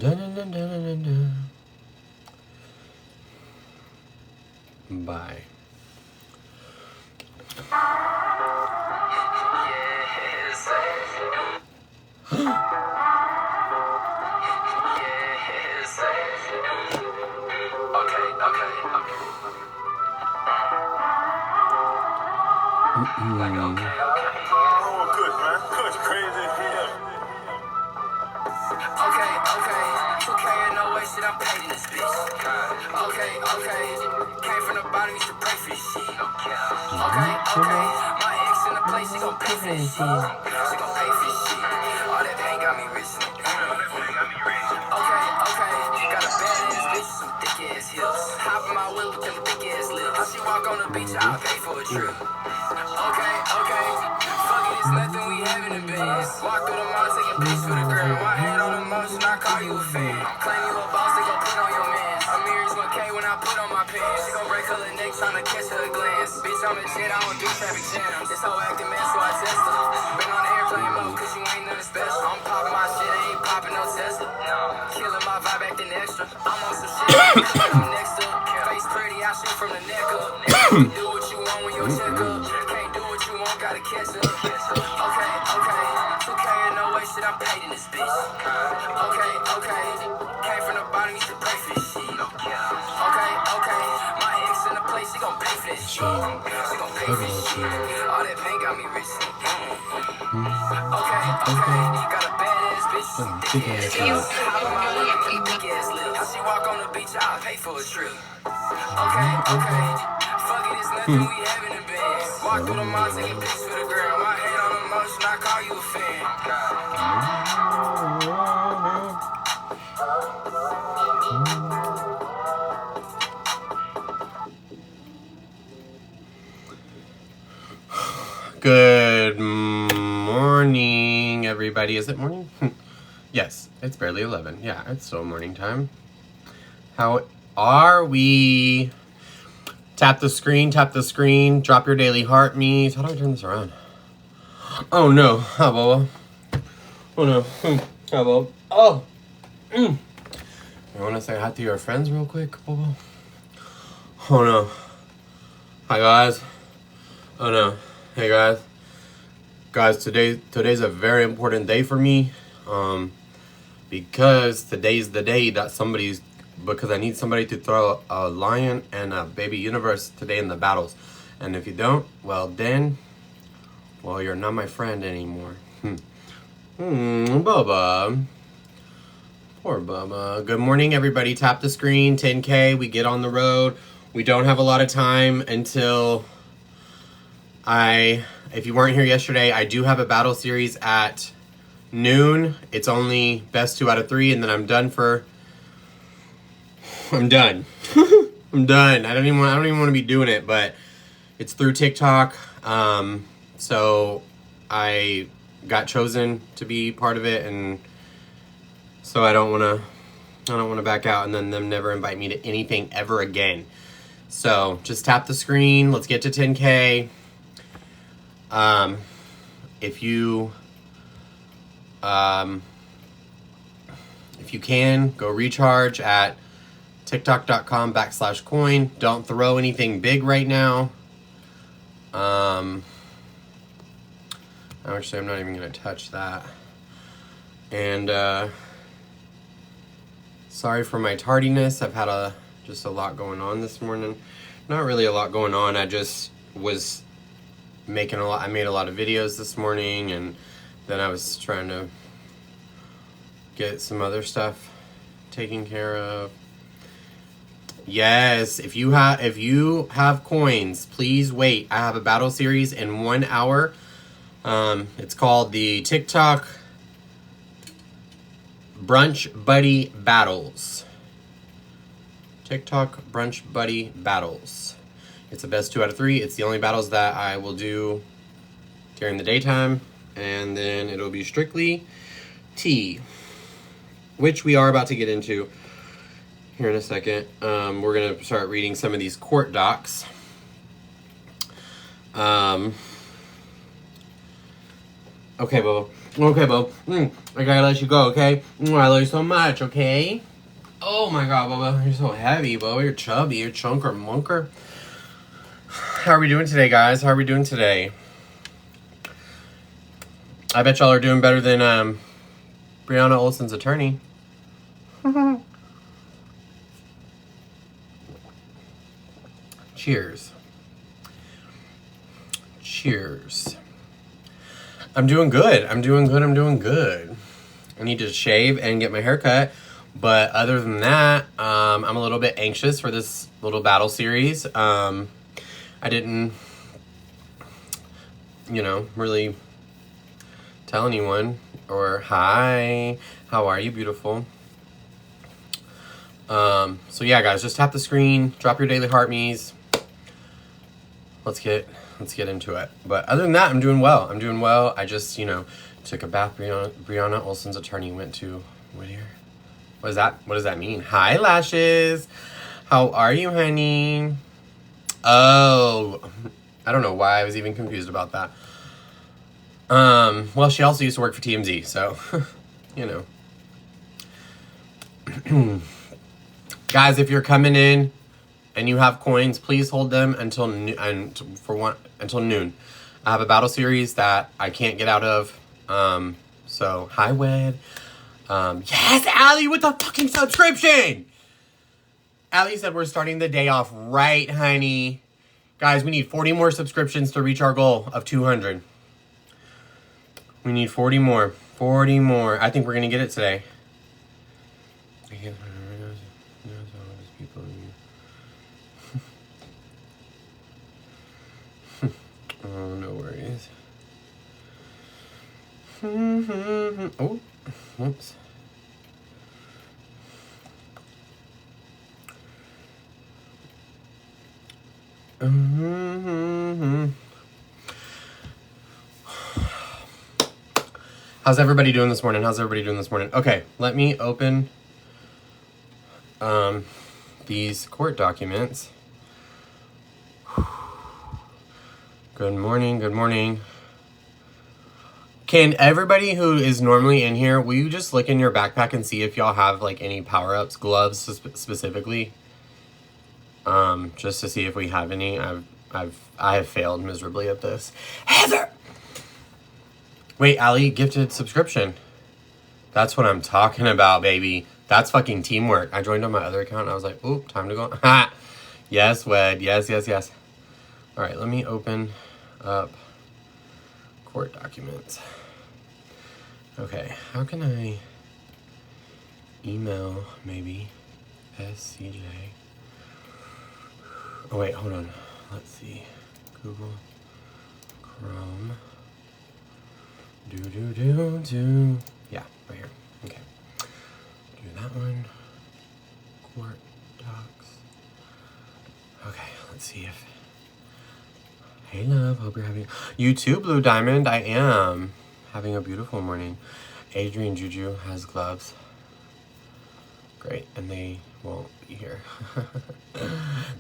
Bye. I'm paid in this bitch. Okay. Came from the bottom, used to pray for this shit. Okay. My ex in the place, she gon' pay for this shit. She gon' pay for this shit. All that pain got me rich. Okay. Got a badass bitch with some thick ass hips. Hop in my whip with them thick ass lips. How she walk on the beach, I'll pay for a trip. Okay. Fuck it, it's nothing we have in the bed. Walk through the mall, taking pics for the girl. My head on the motion, I call you a fan. Claim you a boss, they gon' put on your man. Amir's 1K when I put on my pants. She gon' break her neck, tryna catch her a glance. Bitch, I'm a jet, I don't do traffic jams. This whole acting man, so I test her. Been on the airplane mode, cause you ain't nothing special. I'm popping my shit, I ain't popping no Tesla. Killing my vibe, acting extra. I'm on some shit, I'm next up. Face pretty, I shoot from the neck up. Do what you want when you check up. Can't do what you want, gotta catch up. Okay. 2K and no way, shit, I'm paid in this bitch. Okay. Came from the bottom, used to pray for this shit. Okay. My ex in the place, she gon' pay for this shit. She gon' pay for this shit. All that pain got me rich. Okay. Got a badass bitch, some thick ass hips. Hop in my whip with them thick ass lips. How she walk on the beach, I'll pay for a trip. Okay. Fuck it, it's nothing we have in the bed. Walk through the mall, taking pics for the girl. My head on the motion, I call you a fan. Good morning, everybody. Is it morning? Yes, it's barely 11. Yeah, it's still morning time. How are we? Tap the screen, drop your daily heart me's. How do I turn this around? Oh no, how about? Oh no, how about? Oh, You want to say hi to your friends real quick, Bobo? Oh no. Hi guys. Oh no. Hey guys. Guys, today's a very important day for me. Because today's the day that because I need somebody to throw a lion and a baby universe today in the battles. And if you don't, well then, you're not my friend anymore. Bubba. Poor Bubba. Good morning, everybody. Tap the screen, 10K, we get on the road. We don't have a lot of time until if you weren't here yesterday, I do have a battle series at noon. It's only best 2 out of 3, and then I'm done. I'm done. I don't even want to be doing it, but it's through TikTok. So I got chosen to be part of it, and so I don't want to back out and then them never invite me to anything ever again. So just tap the screen. Let's get to 10K. If you can, go recharge at tiktok.com/coin. Don't throw anything big right now. Actually, I'm not even going to touch that. And, sorry for my tardiness. I've had just a lot going on this morning. Not really a lot going on. I just was I made a lot of videos this morning, and then I was trying to get some other stuff taken care of. Yes, if you have coins, please wait. I have a battle series in 1 hour. It's called the TikTok Brunch Buddy Battles. TikTok Brunch Buddy Battles. It's the best 2 out of 3. It's the only battles that I will do during the daytime, and then it'll be strictly tea, which we are about to get into here in a second. We're going to start reading some of these court docs. Okay, Bobo. Okay, Bo. I gotta let you go, okay? I love you so much, okay? Oh my god, Bubba. You're so heavy, Bo. You're chubby. You're chunker munker. How are we doing today, guys? How are we doing today? I bet y'all are doing better than Brianna Olsen's attorney. Cheers. Cheers. I'm doing good. I'm doing good. I'm doing good. I need to shave and get my hair cut. But other than that, I'm a little bit anxious for this little battle series. I didn't, really tell anyone. Or, hi, how are you, beautiful? So yeah, guys, just tap the screen, drop your daily heart me's. Let's get into it. But other than that, I'm doing well. I just, took a bath. Brianna Olsen's attorney went to Whittier. What does that mean? Hi, Lashes. How are you, honey? Oh, I don't know why I was even confused about that. Well, she also used to work for TMZ, so, Guys, if you're coming in and you have coins, please hold them until noon. I have a battle series that I can't get out of. So hi, Wed. Yes, Allie with the fucking subscription. Allie said we're starting the day off right, honey. Guys, we need 40 more subscriptions to reach our goal of 200. We need 40 more. 40 more. I think we're gonna get it today. Oh, no worries. Oh, whoops. How's everybody doing this morning? Okay, let me open these court documents. Good morning. Can everybody who is normally in here, will you just look in your backpack and see if y'all have like any power-ups, gloves specifically? Just to see if we have any. I have failed miserably at this. Heather! Wait, Allie gifted subscription. That's what I'm talking about, baby. That's fucking teamwork. I joined on my other account and I was like, oop, time to go. Ha! Yes, Wed. Yes. All right, let me open up court documents. Okay, how can I email maybe SCJ? Oh wait, hold on. Let's see. Google Chrome. Do. Yeah, right here. Okay. Do that one. Court docs. Okay, let's see if. Hey love, hope you're having. You too, Blue Diamond. I am having a beautiful morning. Adrian Juju has gloves. Great, and they won't be here.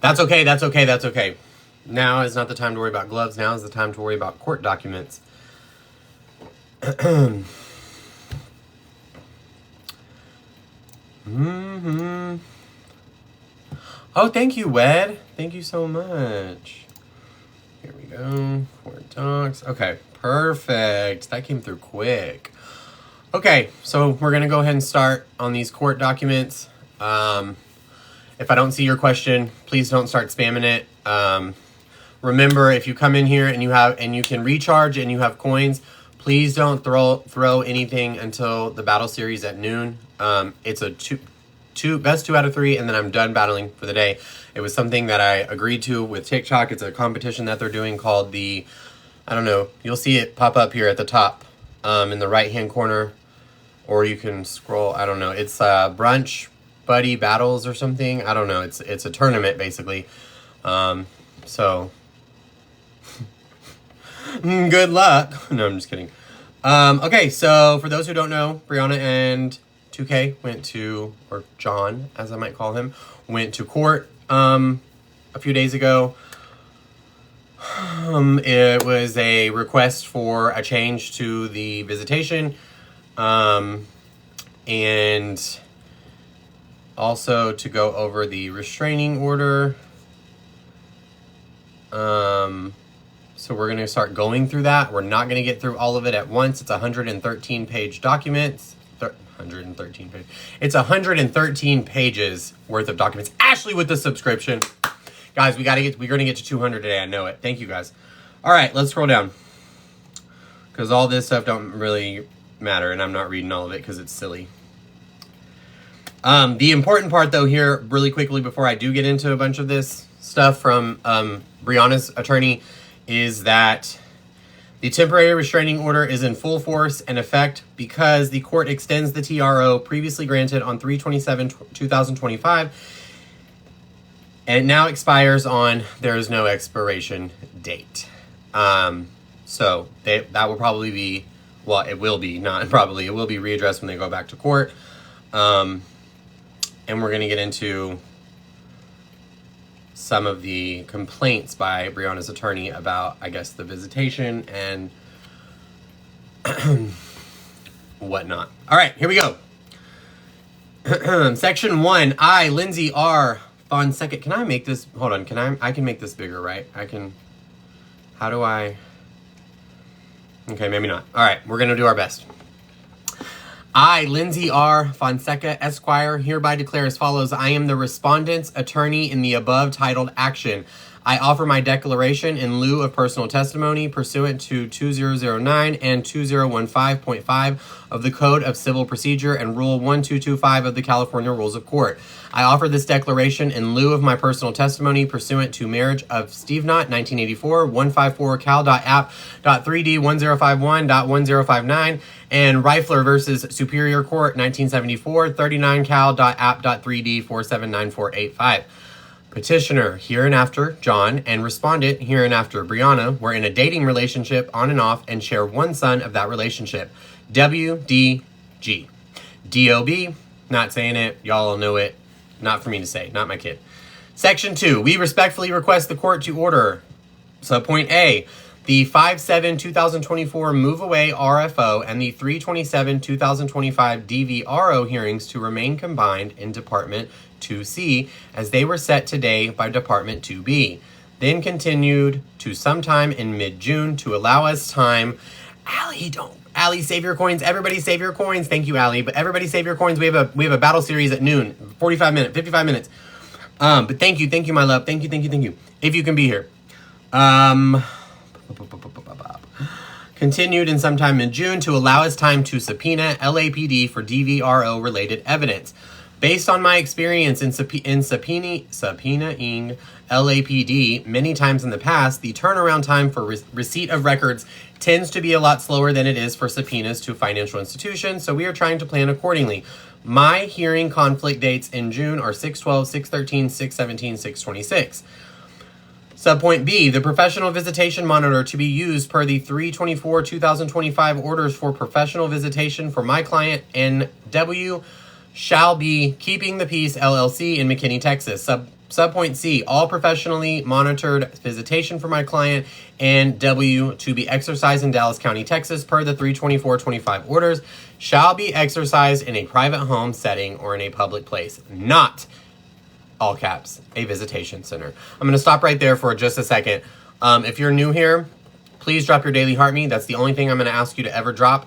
That's okay. Now is not the time to worry about gloves. Now is the time to worry about court documents. Oh, thank you, Wed. Thank you so much. Here we go. Court docs. Okay, perfect. That came through quick. Okay, so we're going to go ahead and start on these court documents. If I don't see your question, please don't start spamming it. Remember, if you come in here and you can recharge and you have coins, please don't throw anything until the battle series at noon. It's a best 2 out of 3, and then I'm done battling for the day. It was something that I agreed to with TikTok. It's a competition that they're doing called the, I don't know, you'll see it pop up here at the top in the right-hand corner, or you can scroll, I don't know. It's Brunch Buddy Battles or something. I don't know. It's a tournament, basically. So, good luck. No, I'm just kidding. Okay, so for those who don't know, Brianna and 2K went to, or John, as I might call him, went to court a few days ago. It was a request for a change to the visitation, and also to go over the restraining order. So we're going to start going through that. We're not going to get through all of it at once. It's 113 page documents. 113 pages. It's 113 pages worth of documents. Ashley with the subscription. Guys, we're going to get to 200 today. I know it. Thank you guys. All right, let's scroll down. Because all this stuff don't really matter, and I'm not reading all of it because it's silly. The important part, though, here, really quickly, before I do get into a bunch of this stuff from Brianna's attorney, is that the temporary restraining order is in full force and effect because the court extends the TRO previously granted on 3/27/2025, and it now expires on, there is no expiration date. So that will probably be, well, it will be, not probably, it will be readdressed when they go back to court. And we're going to get into some of the complaints by Brianna's attorney about, I guess, the visitation and whatnot. All right, here we go. Section 1, I, Lindsay R. Fonseca. Can I make this, hold on, I can make this bigger, right? How do I? Okay, maybe not. All right, we're going to do our best. I, Lindsay R. Fonseca, Esquire, hereby declare as follows. I am the respondent's attorney in the above titled action. I offer my declaration in lieu of personal testimony pursuant to 2009 and 2015.5 of the Code of Civil Procedure and Rule 1225 of the California Rules of Court. I offer this declaration in lieu of my personal testimony pursuant to Marriage of Steve Knott, 1984, 154 cal.app.3d 1051.1059, and Reifler versus Superior Court, 1974, 39 cal.app.3d 479485. Petitioner, hereinafter, John, and respondent, hereinafter, Brianna, were in a dating relationship on and off and share one son of that relationship. WDG. DOB, not saying it, y'all will know it. Not for me to say, not my kid. Section 2, we respectfully request the court to order. Subpoint A, the 5/7/2024 move away RFO and the 3/27/2025 DVRO hearings to remain combined in Department 2C as they were set today by Department 2B. Then continued to sometime in mid-June to allow us time. Allie, save your coins. Everybody save your coins. Thank you, Allie. But everybody save your coins. We have a battle series at noon. 55 minutes. But thank you, my love. Thank you. If you can be here. Continued in sometime in June to allow us time to subpoena LAPD for DVRO related evidence. Based on my experience in subpoenaing LAPD many times in the past, the turnaround time for receipt of records tends to be a lot slower than it is for subpoenas to financial institutions, so we are trying to plan accordingly. My hearing conflict dates in June are 6/12, 6/13, 6/17, 6/26. Subpoint B, the professional visitation monitor to be used per the 3/24/2025 orders for professional visitation for my client NW shall be Keeping the Peace LLC in McKinney, Texas. Subpoint C, all professionally monitored visitation for my client and W to be exercised in Dallas County, Texas per the 3/24/25 orders shall be exercised in a private home setting or in a public place, not, all caps, a visitation center. I'm going to stop right there for just a second. If you're new here, please drop your daily heart me. That's the only thing I'm going to ask you to ever drop.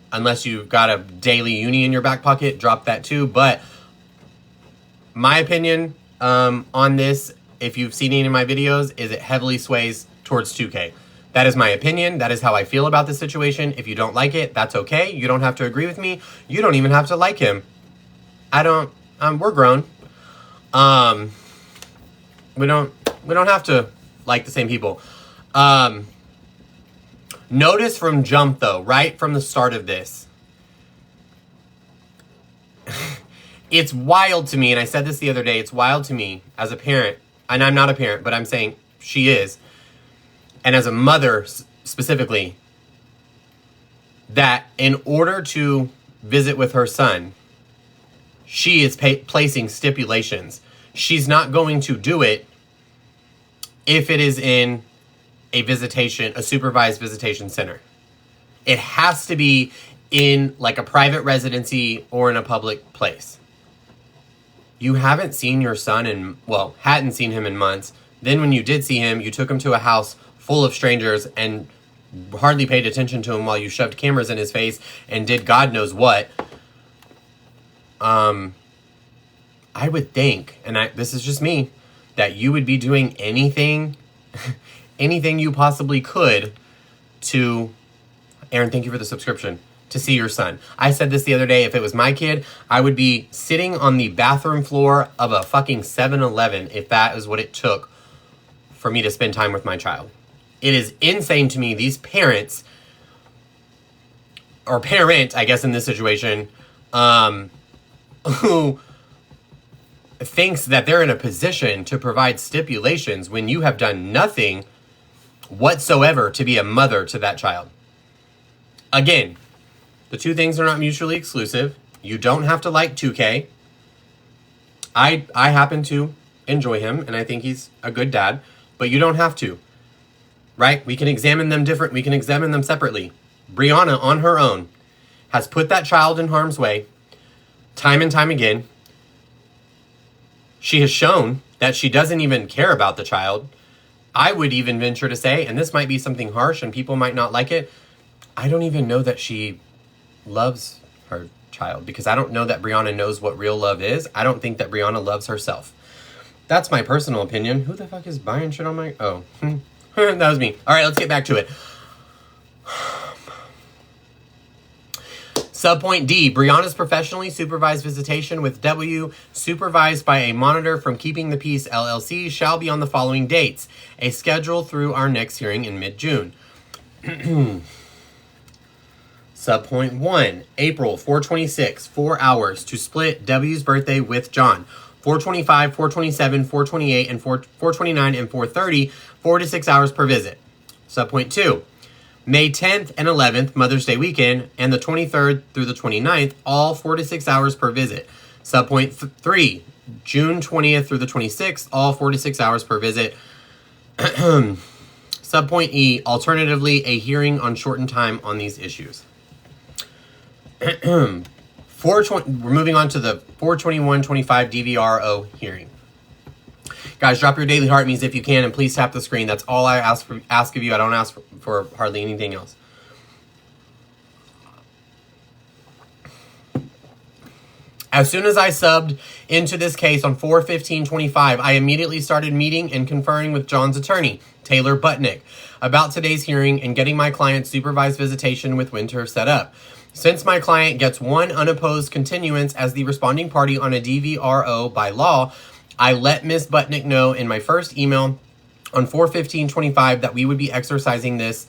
Unless you've got a daily uni in your back pocket, drop that too. But my opinion on this, if you've seen any of my videos, is it heavily sways towards 2K. That is my opinion. That is how I feel about this situation. If you don't like it, that's okay. You don't have to agree with me. You don't even have to like him. We're grown. We don't have to like the same people. Notice from jump though, right from the start of this, it's wild to me, and I said this the other day, it's wild to me as a parent, and I'm not a parent, but I'm saying she is, and as a mother specifically, that in order to visit with her son, she is placing stipulations. She's not going to do it if it is in a supervised visitation center. It has to be in like a private residency or in a public place. You haven't seen your son hadn't seen him in months. Then when you did see him, you took him to a house full of strangers and hardly paid attention to him while you shoved cameras in his face and did God knows what. I would think, and this is just me, that you would be doing anything you possibly could to, Aaron, thank you for the subscription, to see your son. I said this the other day, if it was my kid, I would be sitting on the bathroom floor of a fucking 7-Eleven if that is what it took for me to spend time with my child. It is insane to me, these parents, or parent, I guess in this situation, who thinks that they're in a position to provide stipulations when you have done nothing whatsoever to be a mother to that child. Again, the two things are not mutually exclusive. You don't have to like 2K. I happen to enjoy him, and I think he's a good dad, but you don't have to, right? We can examine them we can examine them separately. Brianna, on her own, has put that child in harm's way time and time again. She has shown that she doesn't even care about the child. I would even venture to say, and this might be something harsh and people might not like it, I don't even know that she loves her child, because I don't know that Brianna knows what real love is. I don't think that Brianna loves herself. That's my personal opinion. Who the fuck is buying shit on my... Oh, that was me. All right, let's get back to it. Subpoint D, Brianna's professionally supervised visitation with W, supervised by a monitor from Keeping the Peace LLC, shall be on the following dates. A schedule through our next hearing in mid-June. Subpoint 1, April 426, 4 hours to split W's birthday with John. 425, 427, 428, and 429 and 430, 4 to 6 hours per visit. Subpoint 2, May 10th and 11th, Mother's Day weekend, and the 23rd through the 29th, all 4 to 6 hours per visit. Subpoint 3, June 20th through the 26th, all 4 to 6 hours per visit. Subpoint E, alternatively, a hearing on shortened time on these issues. 420, we're moving on to the 421-25 DVRO hearing. Guys, drop your daily heart means if you can, and please tap the screen. That's all I ask of you. I don't ask for hardly anything else. As soon as I subbed into this case on 4/15/25, I immediately started meeting and conferring with John's attorney, Taylor Butnick, about today's hearing and getting my client's supervised visitation with Winter set up. Since my client gets one unopposed continuance as the responding party on a DVRO by law, I let Ms. Butnick know in my first email on 4/15/25 that we would be exercising this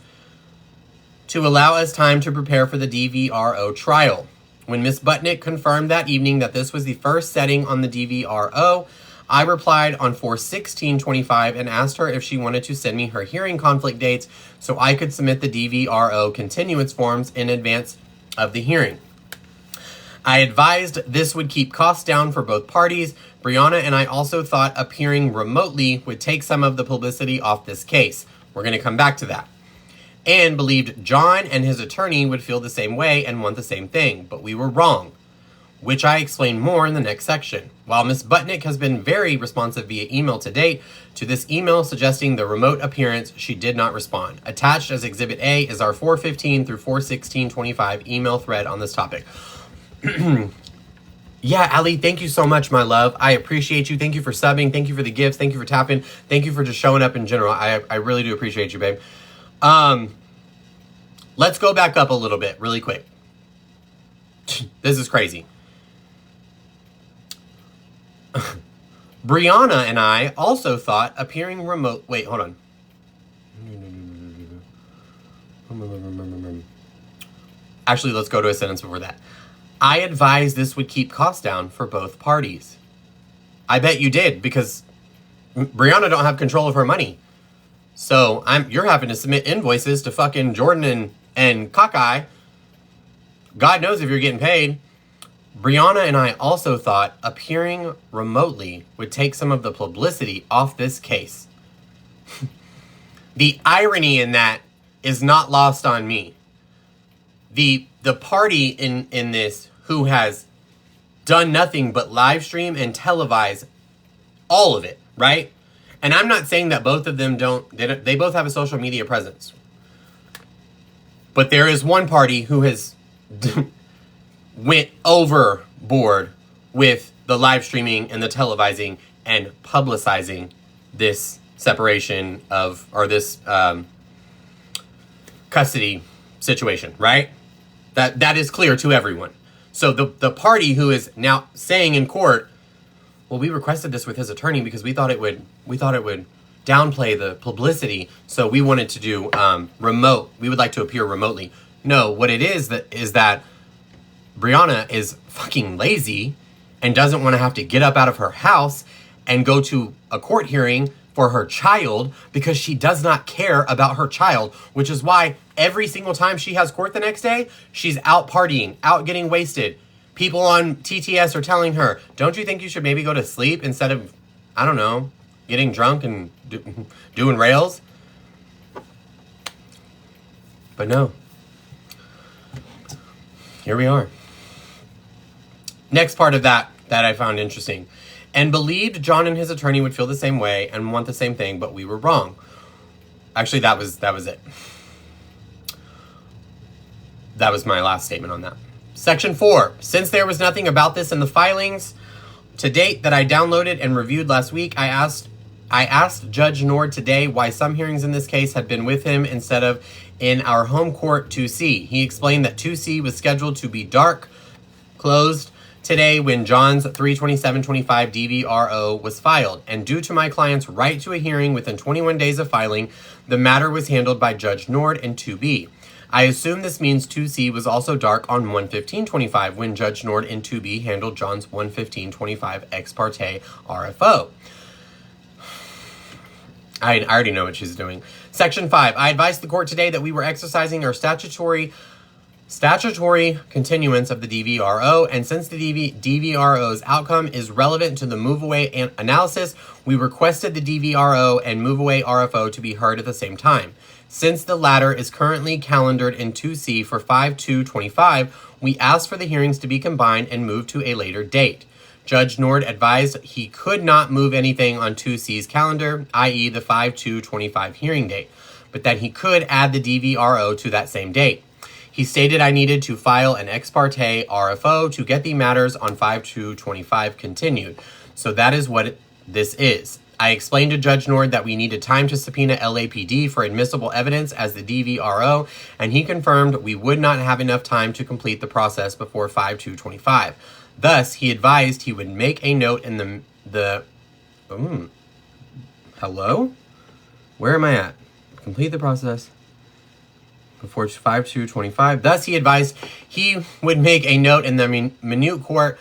to allow us time to prepare for the DVRO trial. When Ms. Butnick confirmed that evening that this was the first setting on the DVRO, I replied on 4/16/25 and asked her if she wanted to send me her hearing conflict dates so I could submit the DVRO continuance forms in advance of the hearing. I advised this would keep costs down for both parties. Brianna and I also thought appearing remotely would take some of the publicity off this case. We're going to come back to that. And believed John and his attorney would feel the same way and want the same thing, but we were wrong, which I explain more in the next section. While Ms. Butnick has been very responsive via email to date, to this email suggesting the remote appearance, she did not respond. Attached as Exhibit A is our 4/15 through 4/16/25 email thread on this topic. Yeah, Ali, thank you so much, my love. I appreciate you. Thank you for subbing. Thank you for the gifts. Thank you for tapping. Thank you for just showing up in general. I really do appreciate you, babe. Let's go back up a little bit really quick. This is crazy. Brianna and I also thought appearing remote... Wait, hold on. Actually, let's go to a sentence before that. I advised this would keep costs down for both parties. I bet you did, because Brianna don't have control of her money. So you're having to submit invoices to fucking Jordan and Cockeye. God knows if you're getting paid. Brianna and I also thought appearing remotely would take some of the publicity off this case. The irony in that is not lost on me. The party in this who has done nothing but live stream and televise all of it, right? And I'm not saying that both of them they both have a social media presence. But there is one party who has went overboard with the live streaming and the televising and publicizing this separation of, or this custody situation, right? That is clear to everyone. So the party who is now saying in court, well, we requested this with his attorney because we thought it would downplay the publicity, so we wanted to do remote. We would like to appear remotely. No, what it is that Brianna is fucking lazy and doesn't want to have to get up out of her house and go to a court hearing for her child because she does not care about her child, which is why every single time she has court the next day, she's out partying, out getting wasted. People on TTS are telling her, don't you think you should maybe go to sleep instead of, I don't know, getting drunk and doing rails? But no. Here we are. Next part of that I found interesting. And believed John and his attorney would feel the same way and want the same thing, but we were wrong. Actually, that was it. That was my last statement on that. Section 4. Since there was nothing about this in the filings to date that I downloaded and reviewed last week, I asked Judge Nord today why some hearings in this case had been with him instead of in our home court 2C. He explained that 2C was scheduled to be closed today when John's 3/27/25 DVRO was filed, and due to my client's right to a hearing within 21 days of filing, the matter was handled by Judge Nord and 2B. I assume this means 2C was also dark on 1/15/25 when Judge Nord and 2B handled John's 1/15/25 ex parte RFO. I already know what she's doing. Section 5. I advised the court today that we were exercising our statutory continuance of the DVRO, and since the DVRO's outcome is relevant to the move-away analysis, we requested the DVRO and move-away RFO to be heard at the same time. Since the latter is currently calendared in 2C for 5/2/25, we asked for the hearings to be combined and moved to a later date. Judge Nord advised he could not move anything on 2C's calendar, i.e. the 5/2/25 hearing date, but that he could add the DVRO to that same date. He stated I needed to file an ex parte RFO to get the matters on 5/2/25 continued. So that is what this is. I explained to Judge Nord that we needed time to subpoena LAPD for admissible evidence as the DVRO, and he confirmed we would not have enough time to complete the process before 5/2/25. Thus, he advised he would make a note in hello? Where am I at? Complete the process before 5/2/25. Thus, he advised he would make a note in the minute court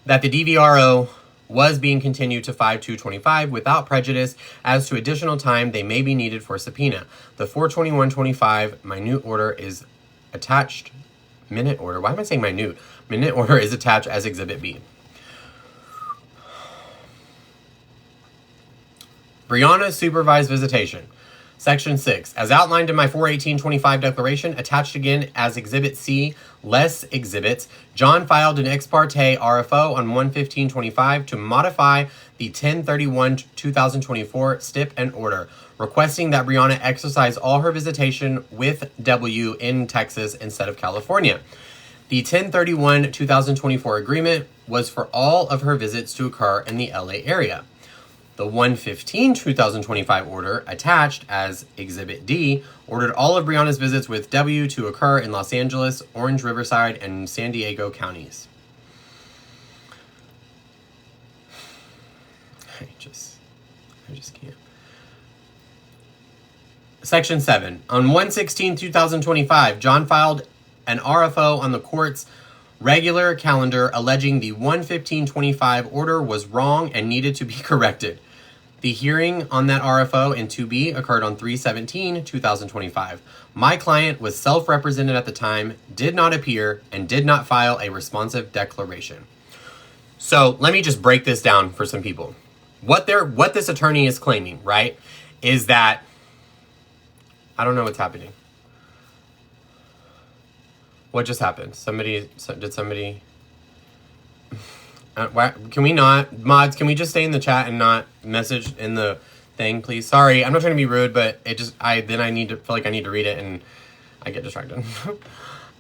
that the DVRO was being continued to 5/2/25 without prejudice as to additional time they may be needed for subpoena. The 4/21/25 minute order is attached. Minute order? Why am I saying minute? Minute order is attached as Exhibit B. Brianna's supervised visitation. Section 6. As outlined in my 4/18/25 declaration, attached again as Exhibit C, less exhibits, John filed an ex parte RFO on 1/15/25 to modify the 10/31/2024 stip and order, requesting that Brianna exercise all her visitation with W in Texas instead of California. The 10/31/2024 agreement was for all of her visits to occur in the LA area. The 1/15/2025 order, attached as Exhibit D, ordered all of Brianna's visits with W to occur in Los Angeles, Orange, Riverside, and San Diego counties. I just can't. Section 7. On 1/16/2025, John filed an RFO on the court's regular calendar alleging the 1/15/25 order was wrong and needed to be corrected. The hearing on that RFO in 2B occurred on 3/17/2025. My client was self-represented at the time, did not appear, and did not file a responsive declaration. So let me just break this down for some people. What this attorney is claiming, right, is that I don't know what's happening. What just happened? Did somebody... can we not... Mods, can we just stay in the chat and not message in the thing, please? Sorry, I'm not trying to be rude, but it just... I need to feel like I need to read it and I get distracted.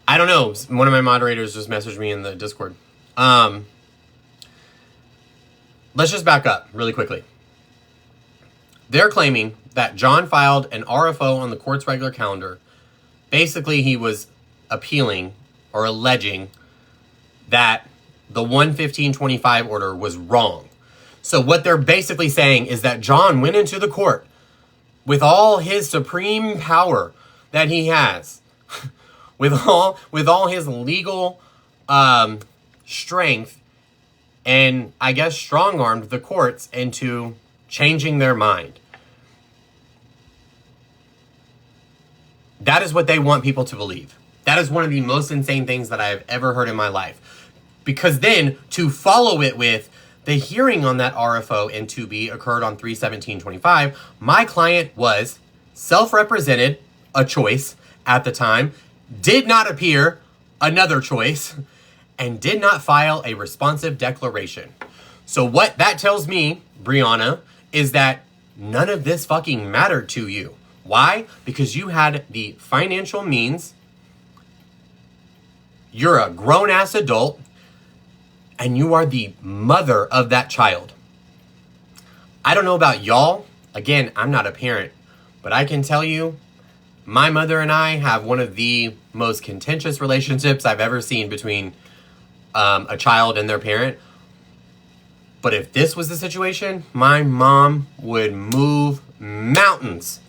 I don't know. One of my moderators just messaged me in the Discord. Let's just back up really quickly. They're claiming that John filed an RFO on the court's regular calendar. Basically, he was appealing or alleging that the 11525 order was wrong. So what they're basically saying is that John went into the court with all his supreme power that he has, with all his legal strength, and I guess strong-armed the courts into changing their mind. That is what they want people to believe. That is one of the most insane things that I have ever heard in my life. Because then, to follow it with, the hearing on that RFO and 2B occurred on 3/17/25. My client was self-represented, a choice at the time, did not appear, another choice, and did not file a responsive declaration. So what that tells me, Brianna, is that none of this fucking mattered to you. Why? Because you had the financial means, you're a grown-ass adult, and you are the mother of that child. I don't know about y'all. Again, I'm not a parent, but I can tell you, my mother and I have one of the most contentious relationships I've ever seen between a child and their parent. But if this was the situation, my mom would move mountains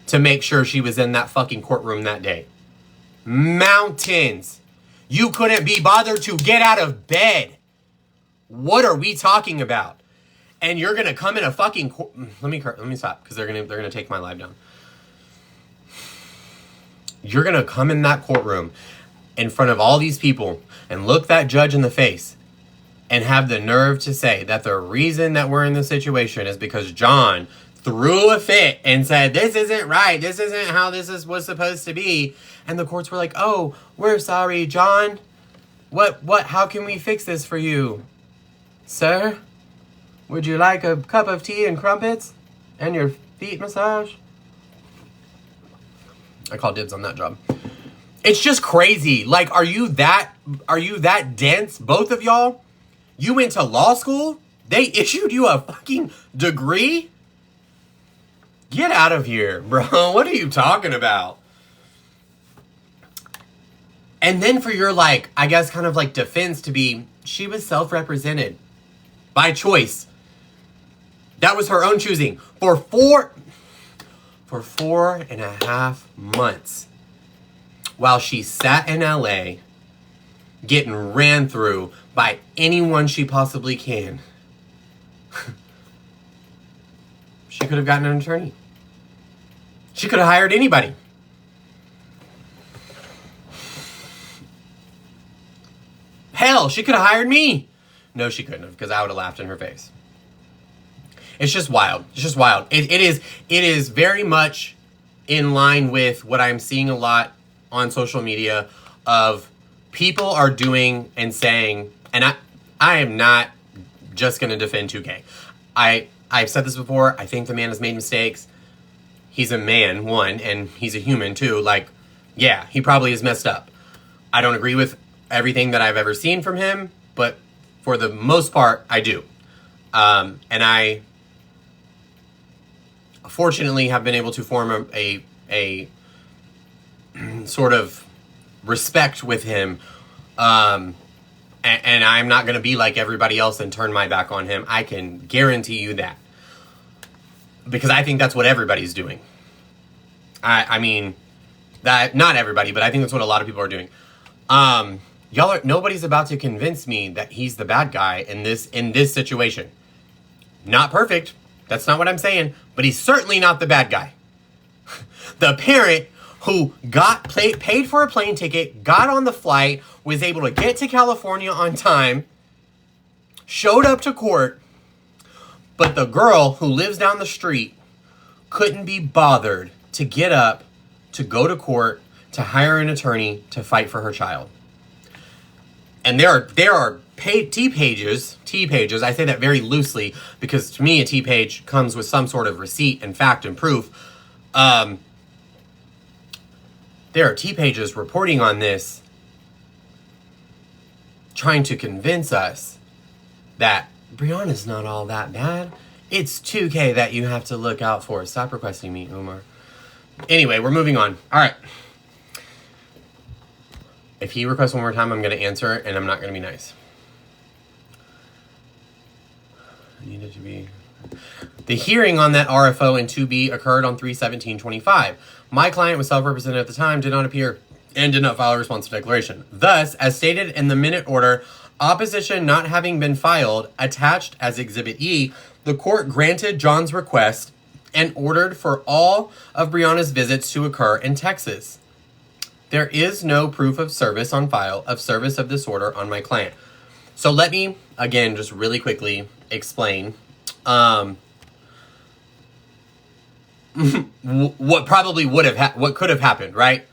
to make sure she was in that fucking courtroom that day. Mountains. You couldn't be bothered to get out of bed. What are we talking about? And you're gonna come in a fucking let me stop, because they're gonna take my live down. You're gonna come in that courtroom in front of all these people and look that judge in the face and have the nerve to say that the reason that we're in this situation is because John threw a fit and said, this isn't right, this isn't how was supposed to be. And the courts were like, oh, we're sorry, John. How can we fix this for you? Sir, would you like a cup of tea and crumpets and your feet massage? I call dibs on that job. It's just crazy. Like, are you that dense, both of y'all? You went to law school? They issued you a fucking degree? Get out of here, bro. What are you talking about? And then for your, like, I guess kind of like defense to be, she was self-represented by choice. That was her own choosing. For 4.5 months, while she sat in LA, getting ran through by anyone she possibly can, she could have gotten an attorney. She could have hired anybody. Hell, she could have hired me. No, she couldn't have, because I would have laughed in her face. It's just wild. It's just wild. It is very much in line with what I'm seeing a lot on social media of people are doing and saying, and I am not just going to defend 2K. I've said this before. I think the man has made mistakes. He's a man, one, and he's a human, two. Like, yeah, he probably is messed up. I don't agree with everything that I've ever seen from him, but for the most part, I do. And I fortunately have been able to form a sort of respect with him. And I'm not going to be like everybody else and turn my back on him. I can guarantee you that. Because I think that's what everybody's doing. I mean, that not everybody, but I think that's what a lot of people are doing. Nobody's about to convince me that he's the bad guy in this situation. Not perfect. That's not what I'm saying. But he's certainly not the bad guy. The parent who paid for a plane ticket, got on the flight, was able to get to California on time, showed up to court, but the girl who lives down the street couldn't be bothered to get up, to go to court, to hire an attorney to fight for her child. And there are T pages, I say that very loosely because to me a T page comes with some sort of receipt and fact and proof. There are T pages reporting on this, trying to convince us that Brianna's not all that bad. It's 2K that you have to look out for. Stop requesting me, Umar. Anyway, we're moving on. All right. If he requests one more time, I'm going to answer and I'm not going to be nice. I needed to be... The hearing on that RFO and 2B occurred on 3/17/25. My client was self-represented at the time, did not appear, and did not file a responsive declaration. Thus, as stated in the minute order, opposition not having been filed, attached as Exhibit E, the court granted John's request and ordered for all of Brianna's visits to occur in Texas. There is no proof of service on file of service of this order on my client. So let me, again, just really quickly explain what probably would have what could have happened, right?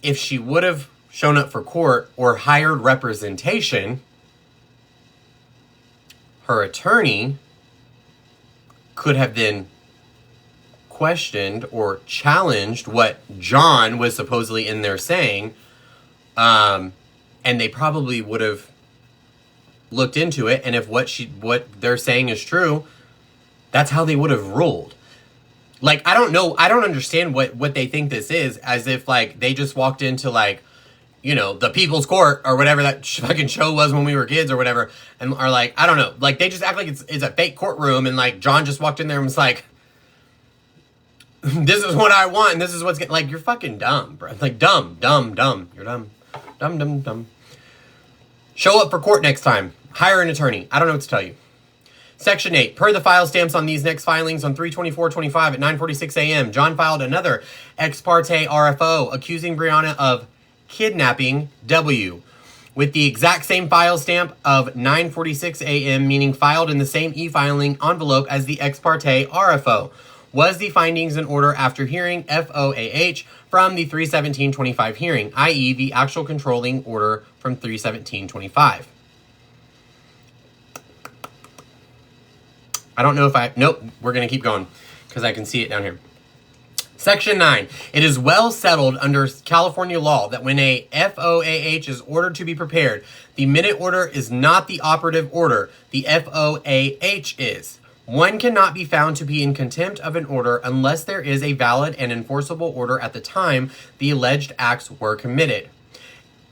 If she would have shown up for court or hired representation, her attorney could have then questioned or challenged what John was supposedly in there saying, and they probably would have looked into it, and if what they're saying is true, that's how they would have ruled. Like, I don't know, I don't understand what they think this is, as if, like, they just walked into, like, you know, the People's Court, or whatever that fucking show was when we were kids, or whatever, and are like, I don't know, like, they just act like it's a fake courtroom, and, like, John just walked in there and was like, this is what I want, and this is what's getting, like, you're fucking dumb, bro. Like, dumb. You're dumb. Dumb. Show up for court next time. Hire an attorney. I don't know what to tell you. Section 8. Per the file stamps on these next filings on 3/24/25 at 9:46 a.m., John filed another ex parte RFO accusing Brianna of kidnapping W with the exact same file stamp of 9:46 a.m., meaning filed in the same e-filing envelope as the ex parte RFO. Was the findings in order after hearing FOAH from the 3/17/25 hearing, i.e. the actual controlling order from 3/17/25. I don't know if nope, we're going to keep going because I can see it down here. Section 9. It is well settled under California law that when a FOAH is ordered to be prepared, the minute order is not the operative order. The FOAH is. One cannot be found to be in contempt of an order unless there is a valid and enforceable order at the time the alleged acts were committed.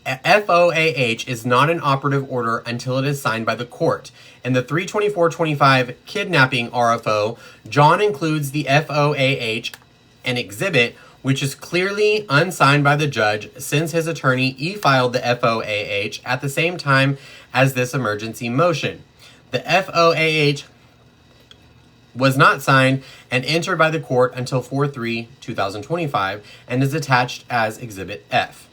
FOAH is not an operative order until it is signed by the court. In the 3/24/25 kidnapping RFO, John includes the FOAH, an exhibit, which is clearly unsigned by the judge since his attorney e-filed the FOAH at the same time as this emergency motion. The FOAH was not signed and entered by the court until 4/3/2025 and is attached as Exhibit F.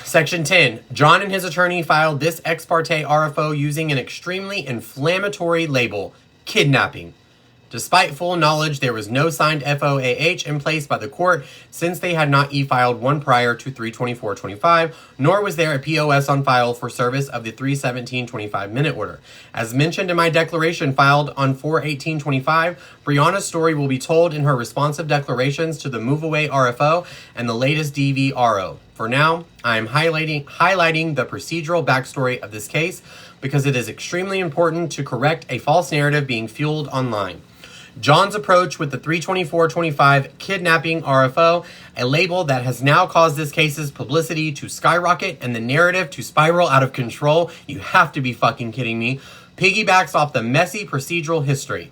Section 10. John and his attorney filed this ex parte RFO using an extremely inflammatory label, kidnapping. Despite full knowledge, there was no signed FOAH in place by the court since they had not e-filed one prior to 3/24/25, nor was there a POS on file for service of the 3/17/25 minute order. As mentioned in my declaration filed on 4/18/25, Brianna's story will be told in her responsive declarations to the Move Away RFO and the latest DVRO. For now, I am highlighting the procedural backstory of this case because it is extremely important to correct a false narrative being fueled online. John's approach with the 3/24/25 kidnapping RFO, a label that has now caused this case's publicity to skyrocket and the narrative to spiral out of control, you have to be fucking kidding me, piggybacks off the messy procedural history.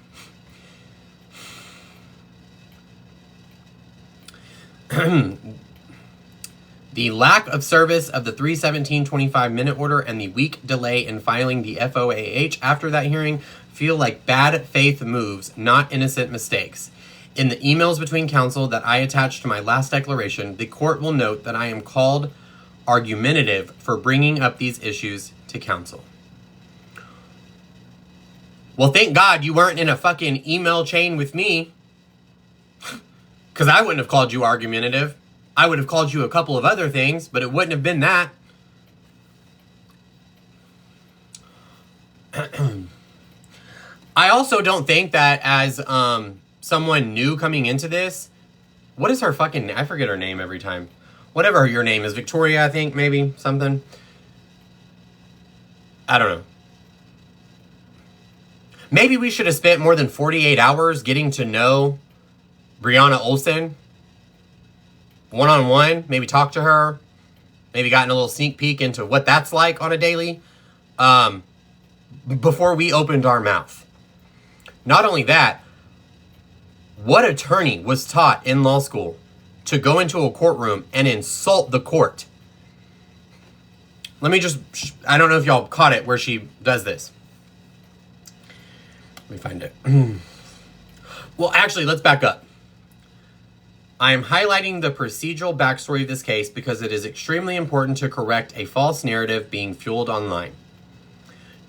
The lack of service of the 3/17/25 minute order and the weak delay in filing the FOAH after that hearing feel like bad faith moves, not innocent mistakes. In the emails between counsel that I attached to my last declaration, the court will note that I am called argumentative for bringing up these issues to counsel. Well, thank God you weren't in a fucking email chain with me. Because I wouldn't have called you argumentative. I would have called you a couple of other things, but it wouldn't have been that. I also don't think that as someone new coming into this, what is her fucking, I forget her name every time. Whatever your name is, Victoria, I think, maybe, something. I don't know. Maybe we should have spent more than 48 hours getting to know Brianna Olsen. One-on-one, maybe talk to her. Maybe gotten a little sneak peek into what that's like on a daily. Before we opened our mouth. Not only that, what attorney was taught in law school to go into a courtroom and insult the court? Let me just, I don't know if y'all caught it where she does this. Let me find it. Well, actually, let's back up. I am highlighting the procedural backstory of this case because it is extremely important to correct a false narrative being fueled online.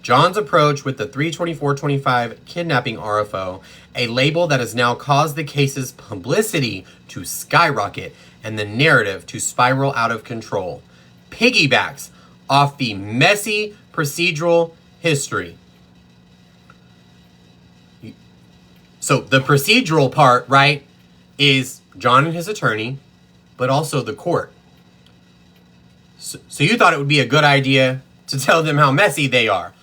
John's approach with the 32425 kidnapping RFO, a label that has now caused the case's publicity to skyrocket and the narrative to spiral out of control, piggybacks off the messy procedural history. So the procedural part, right, is John and his attorney, but also the court. So you thought it would be a good idea to tell them how messy they are,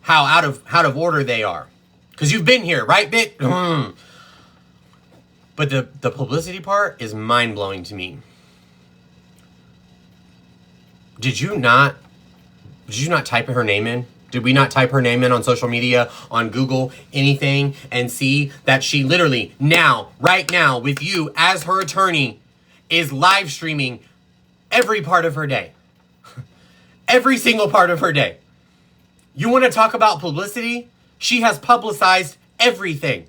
how out of order they are, because you've been here, right, Bit? But the publicity part is mind blowing to me. Did you not type her name in? Did we not type her name in on social media, on Google, anything, and see that she literally now, right now, with you as her attorney, is live streaming every part of her day? Every single part of her day. You want to talk about publicity? She has publicized everything.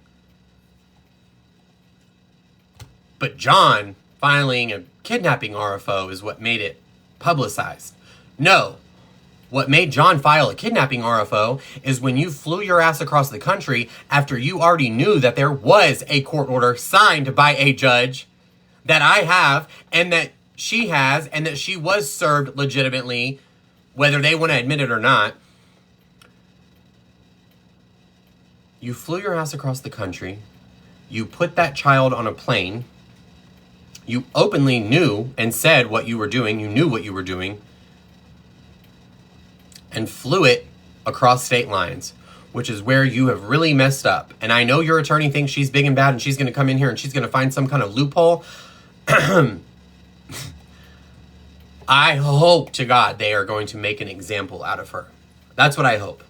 But John filing a kidnapping RFO is what made it publicized. No. What made John file a kidnapping RFO is when you flew your ass across the country after you already knew that there was a court order signed by a judge that I have and that she has and that she was served legitimately, whether they want to admit it or not. You flew your ass across the country. You put that child on a plane. You openly knew and said what you were doing. You knew what you were doing. And flew it across state lines, which is where you have really messed up. And I know your attorney thinks she's big and bad and she's going to come in here and she's going to find some kind of loophole. I hope to God they are going to make an example out of her. That's what I hope.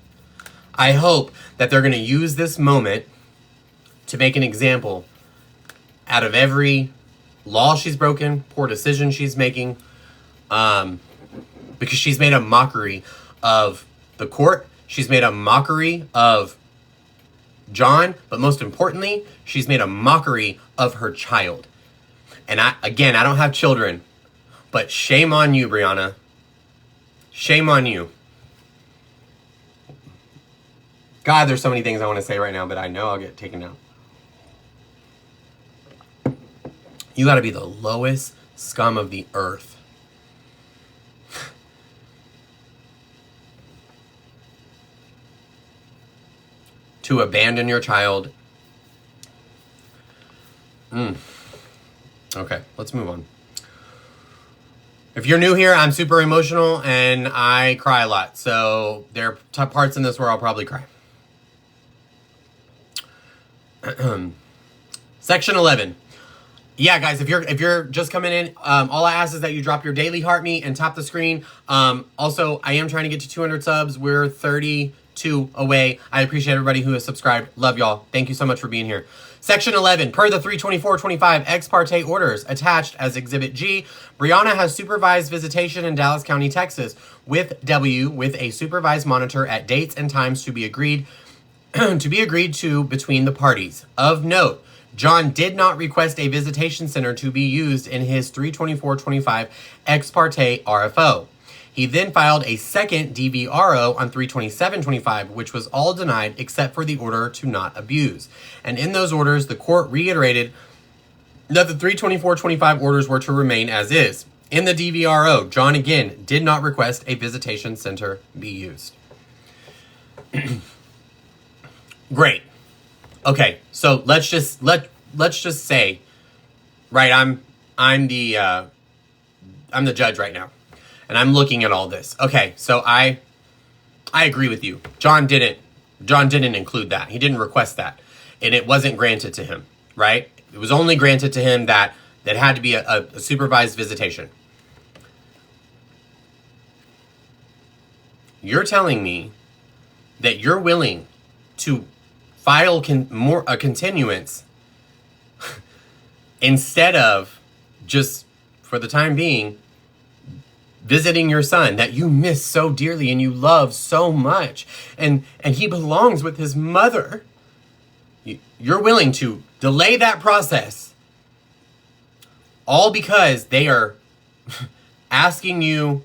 I hope that they're going to use this moment to make an example out of every law she's broken, poor decision she's making, because she's made a mockery of the court. She's made a mockery of John, but most importantly, she's made a mockery of her child. And I don't have children, but shame on you, Brianna. Shame on you. God, there's so many things I want to say right now, but I know I'll get taken down. You got to be the lowest scum of the earth to abandon your child. Okay, let's move on. If you're new here, I'm super emotional and I cry a lot. So there are parts in this where I'll probably cry. Section 11. Yeah, guys, if you're just coming in, all I ask is that you drop your daily heart me and tap the screen. Also, I am trying to get to 200 subs. We're 32 away. I appreciate everybody who has subscribed. Love y'all. Thank you so much for being here. Section 11, per the 32425 ex parte orders attached as Exhibit G, Brianna has supervised visitation in Dallas County, Texas, with W with a supervised monitor at dates and times to be agreed to between the parties. Of note, John did not request a visitation center to be used in his 32425 ex parte RFO. He then filed a second DVRO on 3/27/25, which was all denied except for the order to not abuse. And in those orders, the court reiterated that the 3/24/25 orders were to remain as is. In the DVRO, John again did not request a visitation center be used. Great. Okay, so let's just say, right? I'm the judge right now, and I'm looking at all this. Okay, so I agree with you. John didn't include that. He didn't request that, and it wasn't granted to him. Right? It was only granted to him that had to be a supervised visitation. You're telling me that you're willing to file a continuance instead of just, for the time being, visiting your son that you miss so dearly and you love so much, and he belongs with his mother. You're willing to delay that process all because they are asking you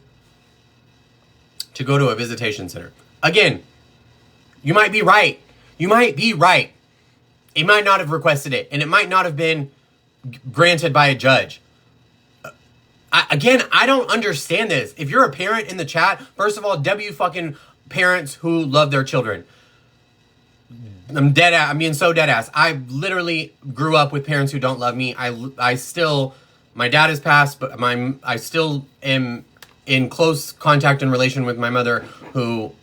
to go to a visitation center. Again, you might be right. You might be right. He might not have requested it, and it might not have been granted by a judge. I don't understand this. If you're a parent in the chat, first of all, W fucking parents who love their children. I'm being so dead ass. I literally grew up with parents who don't love me. I still, my dad has passed, but I still am in close contact and relation with my mother, who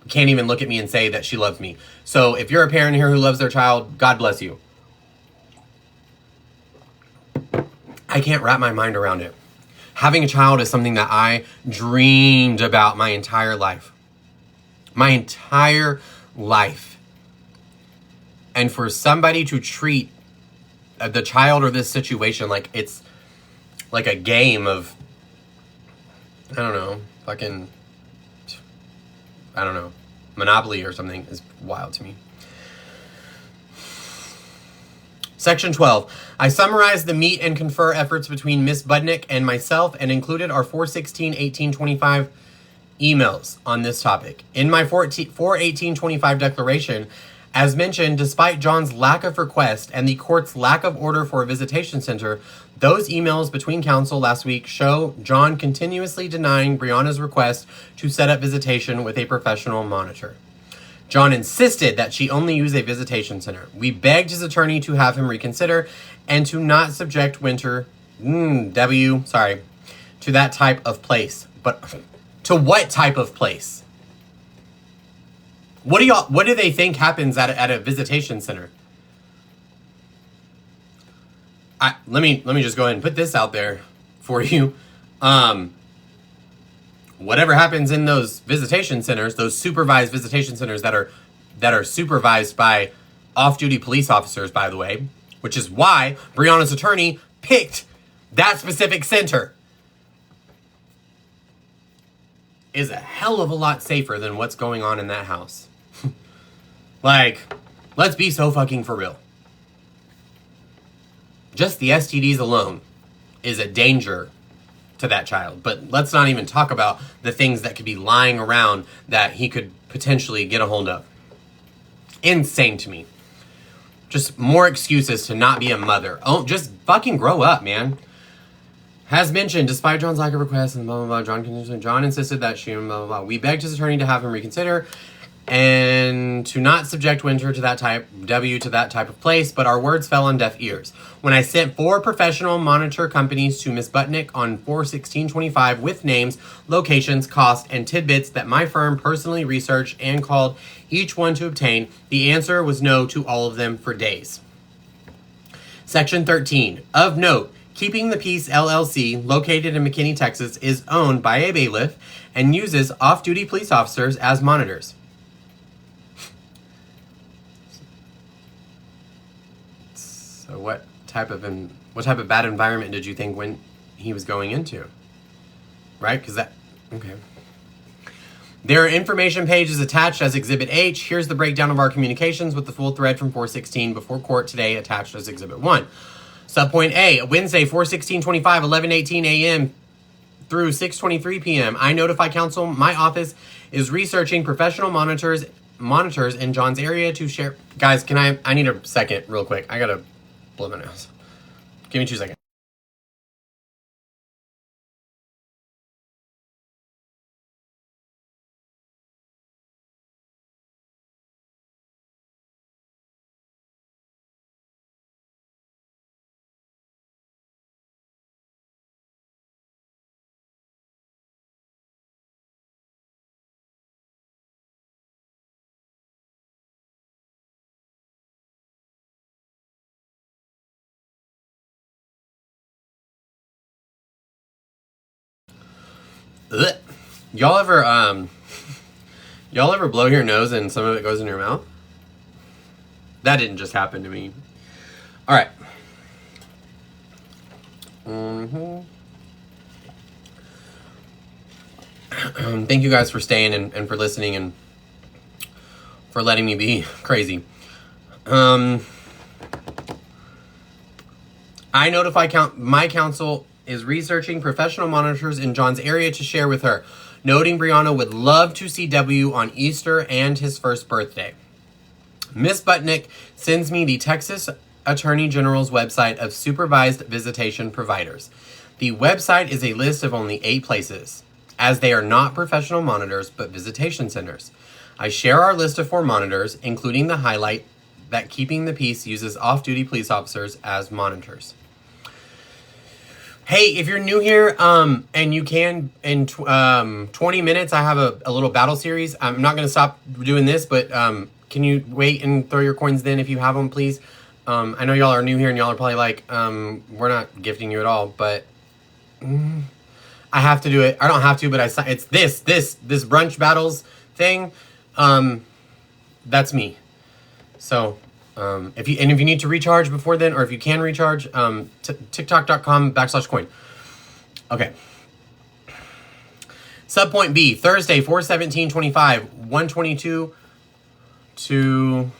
can't even look at me and say that she loves me. So if you're a parent here who loves their child, God bless you. I can't wrap my mind around it. Having a child is something that I dreamed about my entire life. My entire life. And for somebody to treat the child or this situation like it's like a game of, I don't know, Monopoly or something is wild to me. Section 12. I summarized the meet and confer efforts between Ms. Budnick and myself and included our 4/16/18/25 emails on this topic. In my 4/18/25 declaration, as mentioned, despite John's lack of request and the court's lack of order for a visitation center, those emails between counsel last week show John continuously denying Brianna's request to set up visitation with a professional monitor. John insisted that she only use a visitation center. We begged his attorney to have him reconsider and to not subject Winter, to that type of place. But to what type of place? What do they think happens at a visitation center? Let me just go ahead and put this out there for you. Whatever happens in those visitation centers, those supervised visitation centers that are supervised by off-duty police officers, by the way, which is why Brianna's attorney picked that specific center, is a hell of a lot safer than what's going on in that house. Like, let's be so fucking for real. Just the STDs alone is a danger to that child. But let's not even talk about the things that could be lying around that he could potentially get a hold of. Insane to me. Just more excuses to not be a mother. Oh, just fucking grow up, man. As mentioned, despite John's lack of request and blah, blah, blah, John insisted that she, blah, blah, blah. We begged his attorney to have him reconsider and to not subject Winter to that type of place, but our words fell on deaf ears. When I sent 4 professional monitor companies to Ms. Budnick on 4/16/25 with names, locations, cost, and tidbits that my firm personally researched and called each one to obtain, the answer was no to all of them for days. Section 13. Of note, Keeping the Peace LLC, located in McKinney, Texas, is owned by a bailiff and uses off-duty police officers as monitors. So what type of bad environment did you think when he was going into? Right? Okay. There are information pages attached as Exhibit H. Here's the breakdown of our communications with the full thread from 4/16 before court today attached as Exhibit 1. Subpoint A, Wednesday, 4/16/25, 11:18 a.m. through 6:23 p.m. I notify counsel my office is researching professional monitors in John's area to share. Guys, I need a second real quick. I gotta blow my nose. Give me 2 seconds. Ugh. Y'all ever blow your nose and some of it goes in your mouth? That didn't just happen to me. All right. Thank you guys for staying and for listening and for letting me be crazy. I notify my counsel is researching professional monitors in John's area to share with her, noting Brianna would love to see W on Easter and his first birthday. Miss Butnick sends me the Texas Attorney General's website of supervised visitation providers. The website is a list of only 8 places, as they are not professional monitors but visitation centers. I share our list of 4 monitors, including the highlight that Keeping the Peace uses off-duty police officers as monitors. Hey, if you're new here, and you can, in 20 minutes, I have a little battle series. I'm not going to stop doing this, but can you wait and throw your coins then if you have them, please? I know y'all are new here and y'all are probably like, we're not gifting you at all, but I have to do it. I don't have to, but it's this brunch battles thing. That's me. So, if you need to recharge before then, or if you can recharge, tiktok.com/coin. Okay. Subpoint B, Thursday, 4/17/25, 1:22 to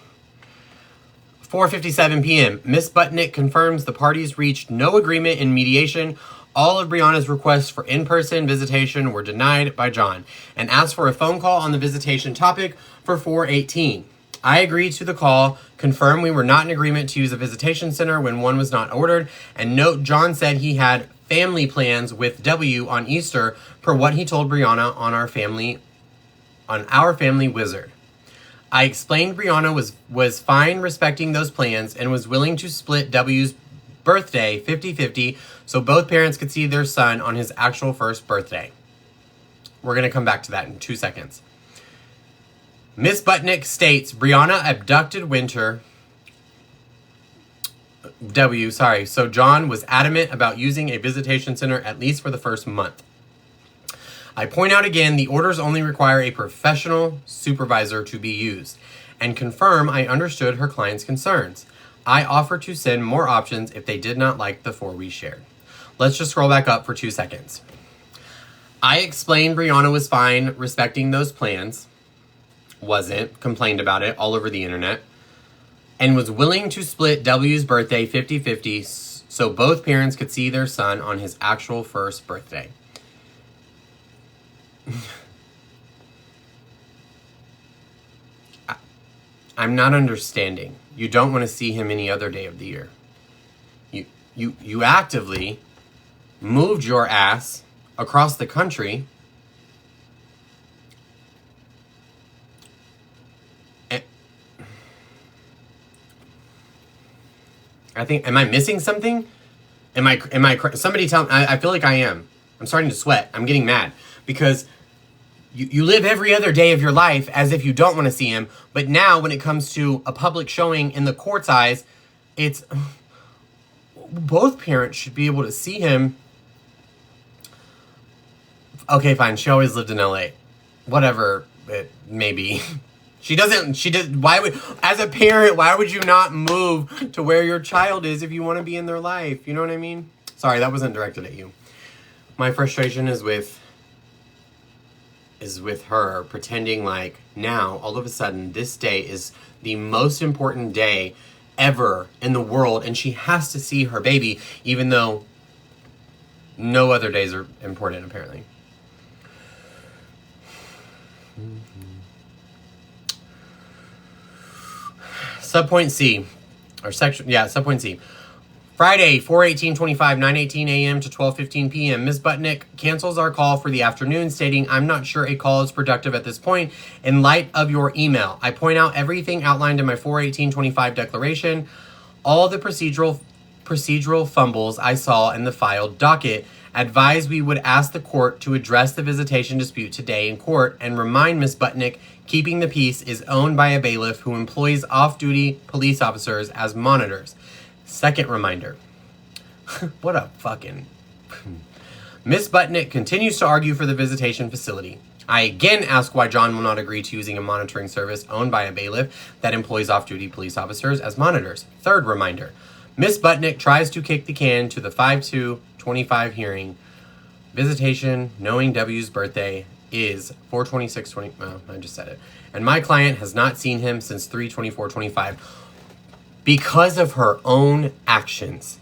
4:57 p.m. Miss Butnick confirms the parties reached no agreement in mediation. All of Brianna's requests for in-person visitation were denied by John, and asked for a phone call on the visitation topic for 4/18. I agreed to the call, confirm we were not in agreement to use a visitation center when one was not ordered, and note John said he had family plans with W on Easter per what he told Brianna on our family wizard. I explained Brianna was fine respecting those plans and was willing to split W's birthday 50-50 so both parents could see their son on his actual first birthday. We're going to come back to that in 2 seconds. Miss Butnick states Brianna abducted so John was adamant about using a visitation center at least for the first month. I point out again the orders only require a professional supervisor to be used, and confirm I understood her client's concerns. I offer to send more options if they did not like the 4 we shared. Let's just scroll back up for 2 seconds. I explained Brianna was fine respecting those plans, wasn't, complained about it all over the internet, and was willing to split W's birthday 50-50 so both parents could see their son on his actual first birthday. I'm not understanding. You don't want to see him any other day of the year. You actively moved your ass across the country am I missing something? Somebody tell me, I feel like I am. I'm starting to sweat. I'm getting mad because you live every other day of your life as if you don't want to see him. But now when it comes to a public showing in the court's eyes, it's both parents should be able to see him. Okay, fine. She always lived in LA. Whatever it may be. As a parent, why would you not move to where your child is if you want to be in their life? You know what I mean? Sorry, that wasn't directed at you. My frustration is with her pretending like now, all of a sudden, this day is the most important day ever in the world, and she has to see her baby, even though No other days are important, apparently. Subpoint C. Or section, yeah, subpoint C. Friday, 4/18/25, 9:18 a.m. to 12:15 p.m. Ms. Butnick cancels our call for the afternoon, stating, "I'm not sure a call is productive at this point in light of your email. I point out everything outlined in my 4/18/25 declaration, all the procedural fumbles I saw in the filed docket. Advised we would ask the court to address the visitation dispute today in court and remind Ms. Butnick keeping the peace is owned by a bailiff who employs off-duty police officers as monitors. Second reminder." What a fucking... Ms. Butnick continues to argue for the visitation facility. I again ask why John will not agree to using a monitoring service owned by a bailiff that employs off-duty police officers as monitors. Third reminder. Ms. Butnick tries to kick the can to the 5/2/25 hearing. Visitation, knowing W's birthday, is 4/26/20... Well, I just said it. And my client has not seen him since 3/24/25 because of her own actions.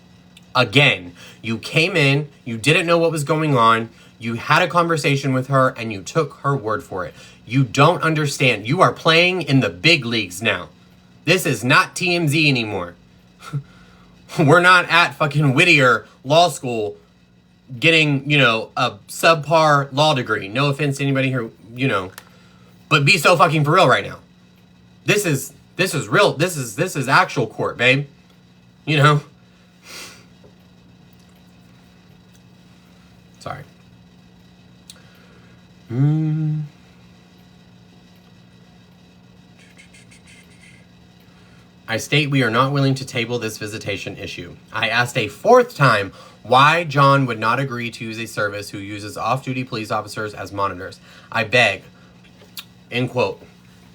Again, you came in, you didn't know what was going on, you had a conversation with her, and you took her word for it. You don't understand. You are playing in the big leagues now. This is not TMZ anymore. We're not at fucking Whittier Law School getting, a subpar law degree. No offense to anybody here, but be so fucking for real right now. This is real. This is actual court, babe. Sorry. I state we are not willing to table this visitation issue. I asked a fourth time why John would not agree to use a service who uses off-duty police officers as monitors. I beg, end quote,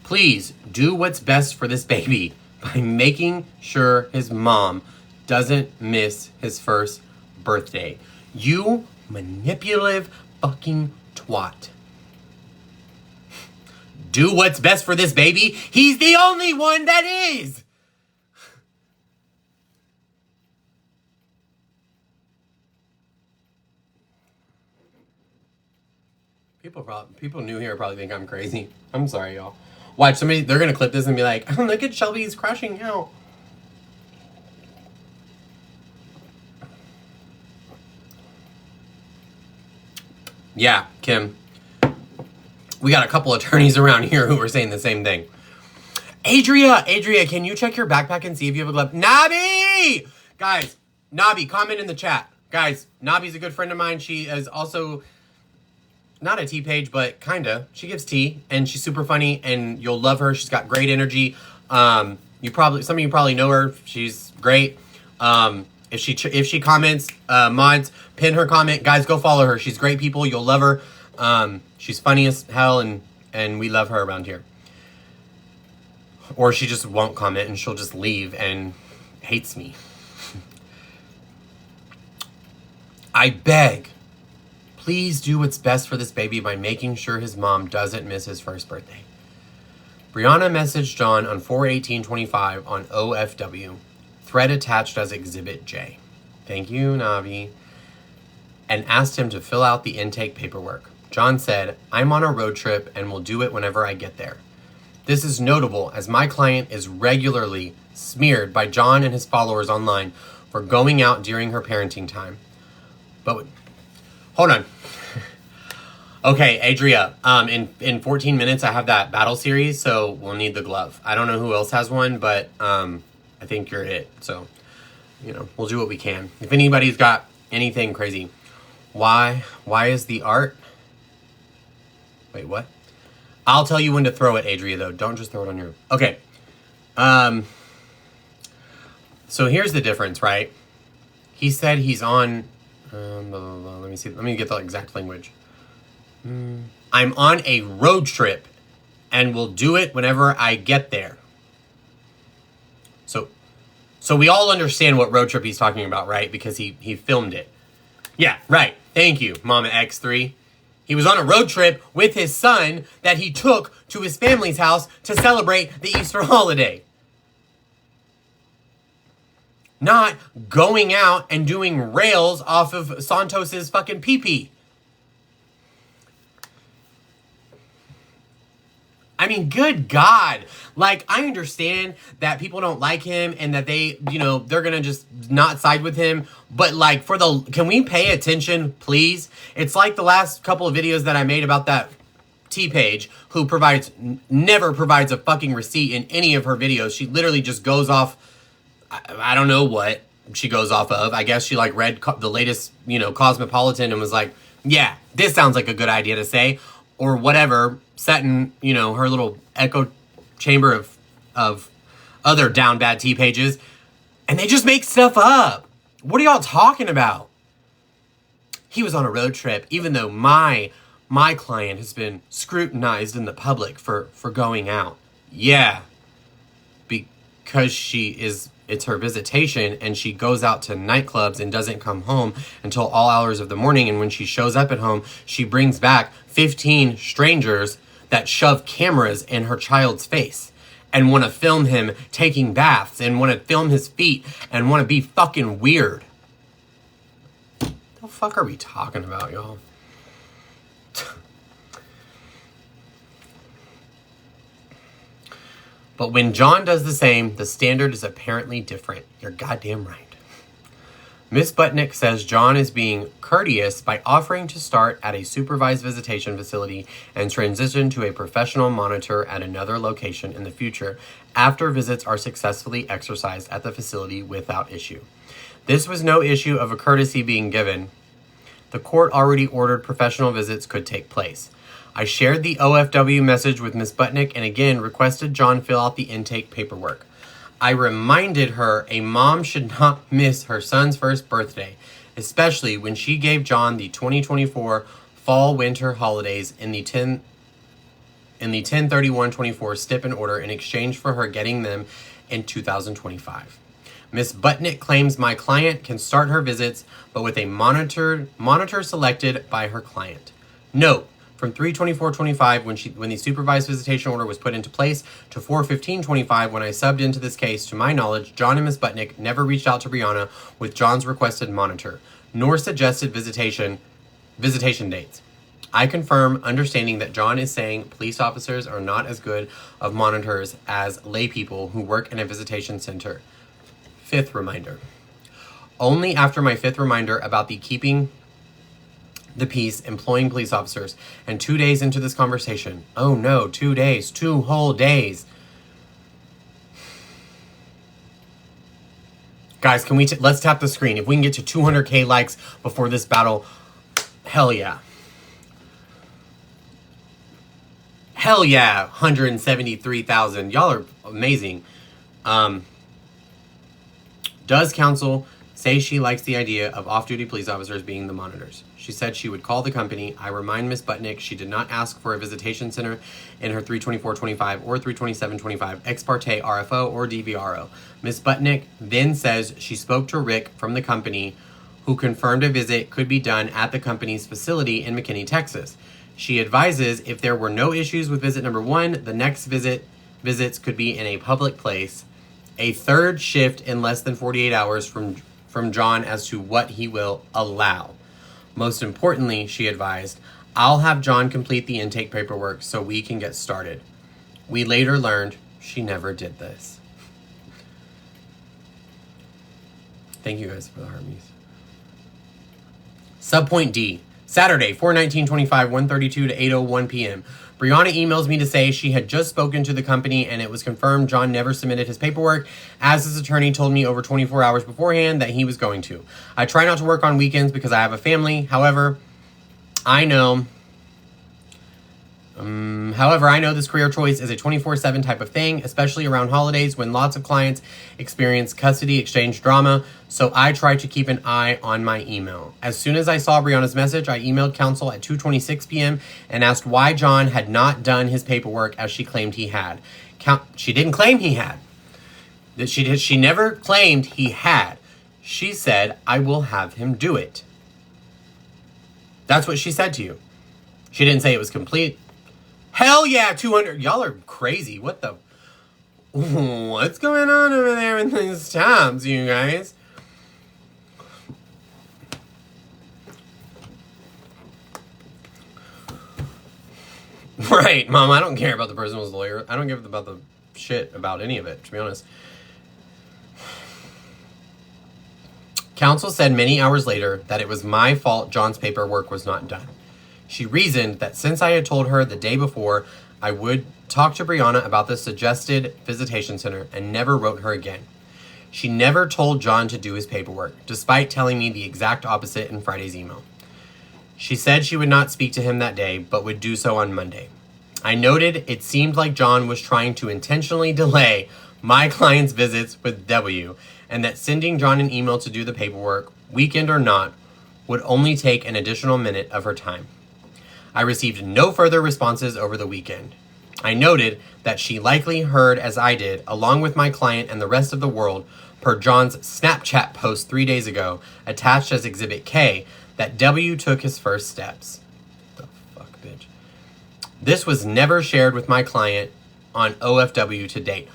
please do what's best for this baby by making sure his mom doesn't miss his first birthday. You manipulative fucking twat. Do what's best for this baby? He's the only one that is! People new here probably think I'm crazy. I'm sorry, y'all. Watch, they're gonna clip this and be like, look at Shelby, he's crashing out. Yeah, Kim. We got a couple attorneys around here who were saying the same thing. Adria, can you check your backpack and see if you have a glove? Nabi! Guys, Nabi, comment in the chat. Guys, Nabi's a good friend of mine. She is also... not a tea page, but kinda. She gives tea, and she's super funny, and you'll love her. She's got great energy. Some of you probably know her. She's great. If she comments, mods, pin her comment. Guys, go follow her. She's great people. You'll love her. She's funny as hell, and we love her around here. Or she just won't comment, and she'll just leave and hates me. I beg, please do what's best for this baby by making sure his mom doesn't miss his first birthday. Brianna messaged John on 4/18/25 on OFW. Thread attached as Exhibit J. Thank you, Navi. And asked him to fill out the intake paperwork. John said, I'm on a road trip and will do it whenever I get there. This is notable as my client is regularly smeared by John and his followers online for going out during her parenting time. But hold on. Okay, Adria, in 14 minutes I have that battle series, so we'll need the glove. I don't know who else has one, but I think you're it. So, we'll do what we can. If anybody's got anything crazy. Why is the art? Wait, what? I'll tell you when to throw it, Adria, though. Don't just throw it on your... Okay. So here's the difference, right? He said he's on... blah, blah, blah. Let me see. Let me get the exact language. I'm on a road trip and will do it whenever I get there. So we all understand what road trip he's talking about, right? Because he filmed it. Yeah, right. Thank you, Mama X3. He was on a road trip with his son that he took to his family's house to celebrate the Easter holiday. not going out and doing rails off of Santos's fucking pee-pee. I mean, good God. Like, I understand that people don't like him and that they, you know, they're going to just not side with him. But, like, can we pay attention, please? It's like the last couple of videos that I made about that T-Page who never provides a fucking receipt in any of her videos. She literally just goes off, I don't know what she goes off of. I guess she, like, read the latest, you know, Cosmopolitan and was like, yeah, this sounds like a good idea to say. Or whatever, sat in, you know, her little echo chamber of other down bad T-Pages, and they just make stuff up. What are y'all talking about? He was on a road trip, even though my client has been scrutinized in the public for going out. Yeah, because it's her visitation, and she goes out to nightclubs and doesn't come home until all hours of the morning. And when she shows up at home, she brings back 15 strangers that shove cameras in her child's face and want to film him taking baths and want to film his feet and want to be fucking weird. The fuck are we talking about, y'all? But when John does the same, the standard is apparently different. You're goddamn right. Miss Butnick says John is being courteous by offering to start at a supervised visitation facility and transition to a professional monitor at another location in the future after visits are successfully exercised at the facility without issue. This was no issue of a courtesy being given. The court already ordered professional visits could take place. I shared the OFW message with Miss Butnick and again requested John fill out the intake paperwork. I reminded her a mom should not miss her son's first birthday, especially when she gave John the 2024 fall-winter holidays in the 10/31/24 stipend order in exchange for her getting them in 2025. Miss Butnick claims my client can start her visits, but with a monitor selected by her client. Note, from 3/24/25 when the supervised visitation order was put into place to 4/15/25 when I subbed into this case, to my knowledge, John and Miss Butnick never reached out to Brianna with John's requested monitor, nor suggested visitation dates. I confirm, understanding that John is saying police officers are not as good of monitors as lay people who work in a visitation center. Fifth reminder. Only after my fifth reminder about the keeping the peace, employing police officers, and 2 days into this conversation. Oh no, 2 days, 2 whole days. Guys, can we let's tap the screen. If we can get to 200K likes before this battle, hell yeah. Hell yeah, 173,000. Y'all are amazing. Does counsel say she likes the idea of off-duty police officers being the monitors? She said she would call the company. I remind Miss Butnick she did not ask for a visitation center in her 3/24/25 or 3/27/25 ex parte RFO or DVRO. Miss Butnick then says she spoke to Rick from the company who confirmed a visit could be done at the company's facility in McKinney, Texas. She advises if there were no issues with visit number 1, the next visits could be in a public place. A third shift in less than 48 hours from John as to what he will allow. Most importantly, she advised, I'll have John complete the intake paperwork so we can get started. We later learned she never did this. Thank you guys for the harmonies. Subpoint D. Saturday, 4/19/25, 1:32 to 8:01 p.m. Brianna emails me to say she had just spoken to the company and it was confirmed John never submitted his paperwork, as his attorney told me over 24 hours beforehand that he was going to. I try not to work on weekends because I have a family. However, I know this career choice is a 24/7 type of thing, especially around holidays when lots of clients experience custody exchange drama, so I try to keep an eye on my email. As soon as I saw Brianna's message, I emailed counsel at 2:26 p.m. and asked why John had not done his paperwork as she claimed he had. She didn't claim he had. She never claimed he had. She said, I will have him do it. That's what she said to you. She didn't say it was complete. Hell yeah, 200. Y'all are crazy. What the? What's going on over there with these tabs, you guys? Right, Mom, I don't care about the person who's a lawyer. I don't give about the shit about any of it, to be honest. Counsel said many hours later that it was my fault John's paperwork was not done. She reasoned that since I had told her the day before I would talk to Brianna about the suggested visitation center and never wrote her again. She never told John to do his paperwork, despite telling me the exact opposite in Friday's email. She said she would not speak to him that day, but would do so on Monday. I noted it seemed like John was trying to intentionally delay my client's visits with W, and that sending John an email to do the paperwork, weekend or not, would only take an additional minute of her time. I received no further responses over the weekend. I noted that she likely heard as I did, along with my client and the rest of the world, per John's Snapchat post 3 days ago, attached as Exhibit K, that W took his first steps. The fuck, bitch. This was never shared with my client on OFW to date.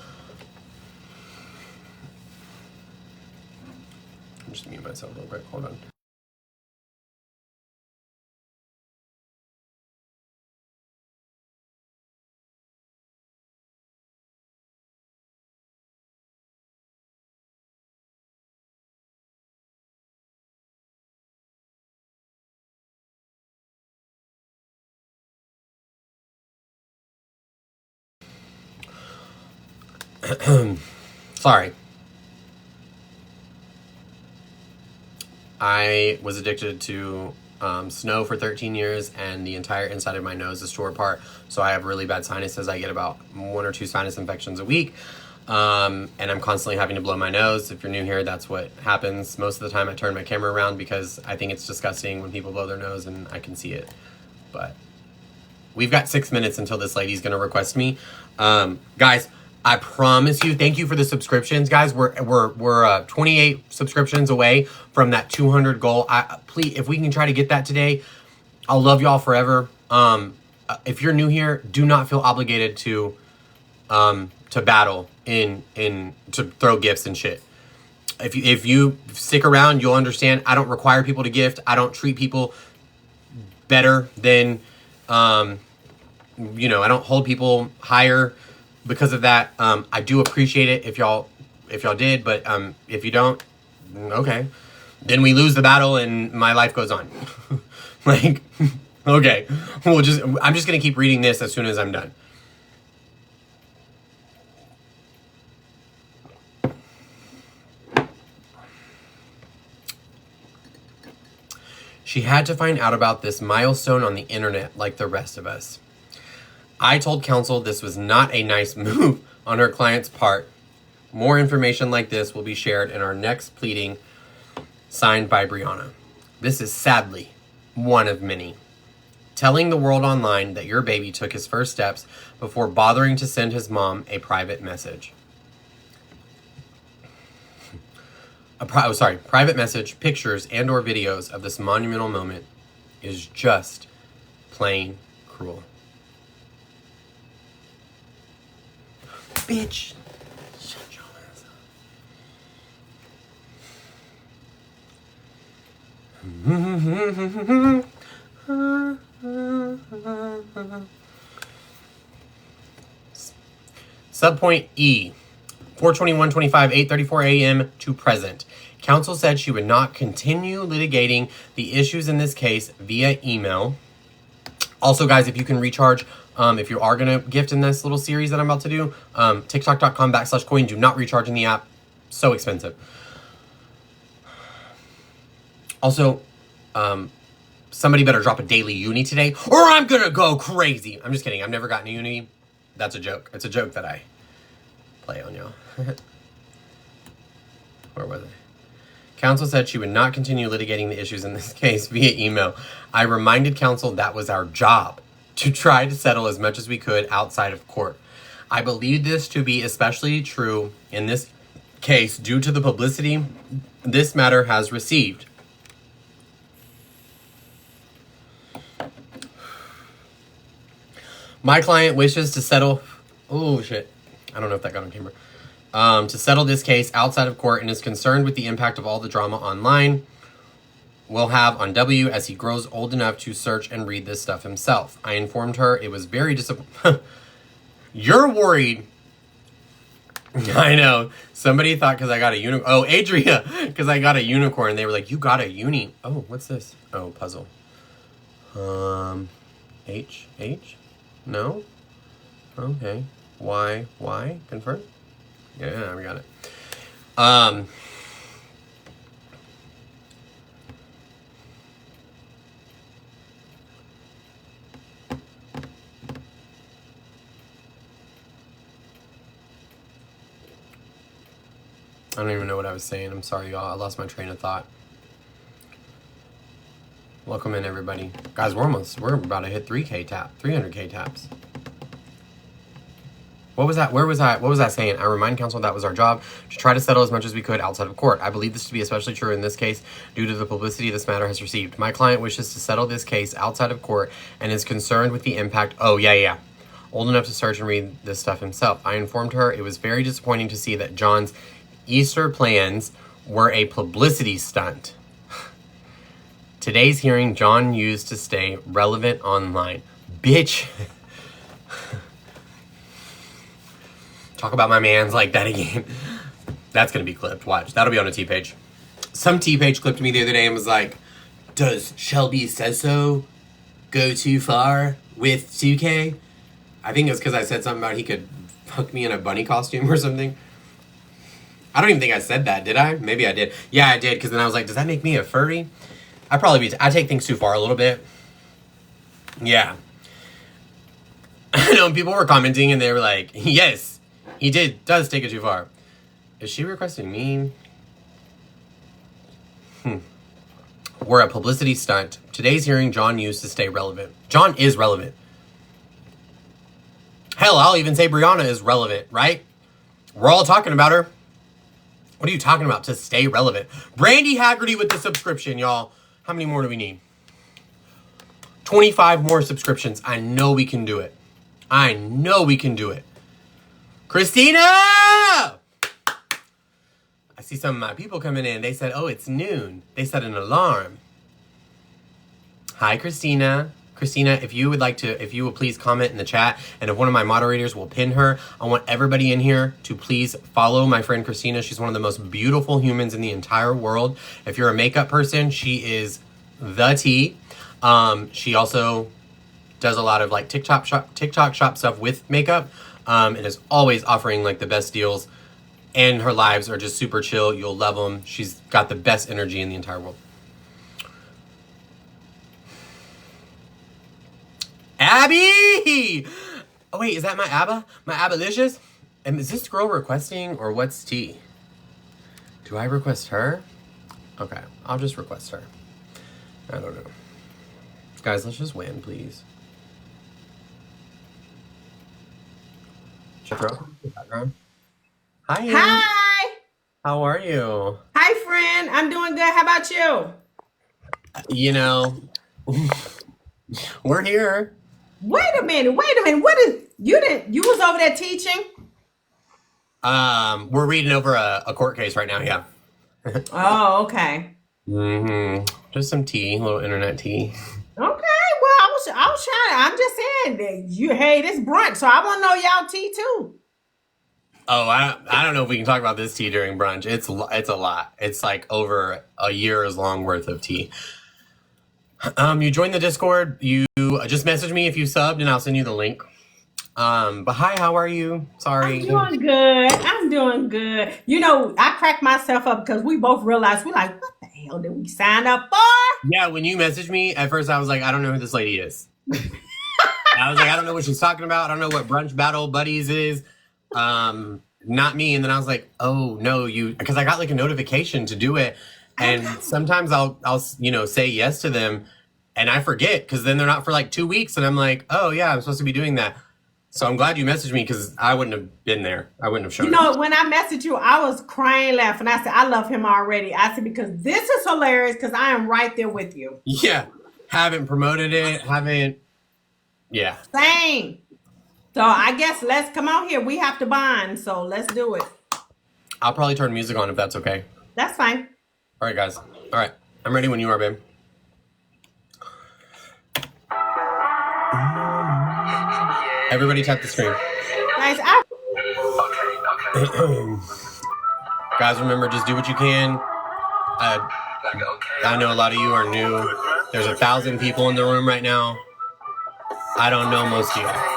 I'm just mute myself a little bit. Hold on. Sorry. I was addicted to snow for 13 years, and the entire inside of my nose is tore apart. So I have really bad sinuses. I get about 1 or 2 sinus infections a week. And I'm constantly having to blow my nose. If you're new here, that's what happens. Most of the time I turn my camera around because I think it's disgusting when people blow their nose and I can see it. But we've got 6 minutes until this lady's going to request me. Guys, I promise you, thank you for the subscriptions, guys. We're 28 subscriptions away from that 200 goal. Please, if we can try to get that today, I'll love y'all forever. If you're new here, do not feel obligated to battle to throw gifts and shit. If you stick around, you'll understand. I don't require people to gift. I don't treat people better than, I don't hold people higher because of that. I do appreciate it if y'all did, but if you don't, okay, then we lose the battle and my life goes on. Like, okay, I'm just gonna keep reading this as soon as I'm done. She had to find out about this milestone on the internet like the rest of us. I told counsel this was not a nice move on her client's part. More information like this will be shared in our next pleading, signed by Brianna. This is sadly one of many. Telling the world online that your baby took his first steps before bothering to send his mom a private message. Private message, pictures, and or videos of this monumental moment is just plain cruel. Bitch, shut your ass up. Subpoint E. 4/21/25, 8:34 a.m. to present. Counsel said she would not continue litigating the issues in this case via email. Also, guys, if you can recharge, if you are going to gift in this little series that I'm about to do, tiktok.com/coin. Do not recharge in the app. So expensive. Also, somebody better drop a daily uni today or I'm going to go crazy. I'm just kidding. I've never gotten a uni. That's a joke. It's a joke that I play on y'all. Where was I? Counsel said she would not continue litigating the issues in this case via email. I reminded counsel that was our job, to try to settle as much as we could outside of court. I believe this to be especially true in this case due to the publicity this matter has received. My client wishes to settle... Oh, shit. I don't know if that got on camera. To settle this case outside of court and is concerned with the impact of all the drama online will have on W as he grows old enough to search and read this stuff himself. I informed her it was very disappointing. You're worried. I know. Somebody thought because I got a unicorn. Oh, Adria, because I got a unicorn. They were like, you got a uni. Oh, what's this? Oh, puzzle. H? No? Okay. Y? Confirm? Yeah, we got it. I don't even know what I was saying. I'm sorry, y'all. I lost my train of thought. Welcome in, everybody. Guys, we're about to hit 300K taps. What was that? What was I saying? I remind counsel that was our job, to try to settle as much as we could outside of court. I believe this to be especially true in this case due to the publicity this matter has received. My client wishes to settle this case outside of court and is concerned with the impact. Oh, yeah. Old enough to search and read this stuff himself. I informed her it was very disappointing to see that John's Easter plans were a publicity stunt. Today's hearing, John used to stay relevant online. Bitch. Talk about my mans like that again. That's going to be clipped. Watch. That'll be on a T-page. Some T-page clipped me the other day and was like, does ShelbySaysSo go too far with 2K? I think it was because I said something about he could fuck me in a bunny costume or something. I don't even think I said that, did I? Maybe I did. Yeah, I did, because then I was like, does that make me a furry? I take things too far a little bit. Yeah. I know, people were commenting and they were like, yes, he does take it too far. Is she requesting me? We're a publicity stunt. Today's hearing, John used to stay relevant. John is relevant. Hell, I'll even say Brianna is relevant, right? We're all talking about her. What are you talking about to stay relevant? Brandy Haggerty with the subscription, y'all. How many more do we need? 25 more subscriptions. I know we can do it. Christina! I see some of my people coming in. They said, oh, it's noon. They set an alarm. Hi, Christina. Christina, if you will please comment in the chat, and if one of my moderators will pin her, I want everybody in here to please follow my friend Christina. She's one of the most beautiful humans in the entire world. If you're a makeup person, she is the tea. She also does a lot of like TikTok shop stuff with makeup, and is always offering like the best deals. And her lives are just super chill. You'll love them. She's got the best energy in the entire world. Abby! Oh wait, is that my Abba? My Abbalicious? And is this girl requesting, or what's tea? Do I request her? Okay, I'll just request her. I don't know. Guys, let's just win, please. Should I throw in the background? Hi. Hi. How are you? Hi, friend. I'm doing good. How about you? You know, we're here. Wait a minute. What is you was over there teaching? We're reading over a court case right now, yeah. Oh, okay. Just some tea, a little internet tea. Okay. Well, I was trying. I'm just saying that hey, this brunch, so I want to know y'all tea too. Oh, I don't know if we can talk about this tea during brunch. It's a lot. It's like over a year's long worth of tea. You joined the Discord. You just message me if you subbed, and I'll send you the link. But hi, how are you? Sorry. I'm doing good. You know, I cracked myself up because we both realized we're like, what the hell did we sign up for? Yeah, when you messaged me, at first I was like, I don't know who this lady is. I was like, I don't know what she's talking about. I don't know what Brunch Battle Buddies is. Not me. And then I was like, oh no, because I got like a notification to do it. And sometimes I'll say yes to them and I forget because then they're not for like 2 weeks. And I'm like, oh yeah, I'm supposed to be doing that. So I'm glad you messaged me because I wouldn't have been there. I wouldn't have shown up. When I messaged you, I was crying, laughing. I said, I love him already. I said, because this is hilarious because I am right there with you. Yeah. Haven't promoted it. Yeah. Same. So I guess let's come out here. We have to bond, so let's do it. I'll probably turn music on if that's okay. That's fine. All right, guys. All right. I'm ready when you are, babe. Everybody tap the screen. Nice. Guys, remember, just do what you can. I know a lot of you are new. There's 1,000 people in the room right now. I don't know most of y'all.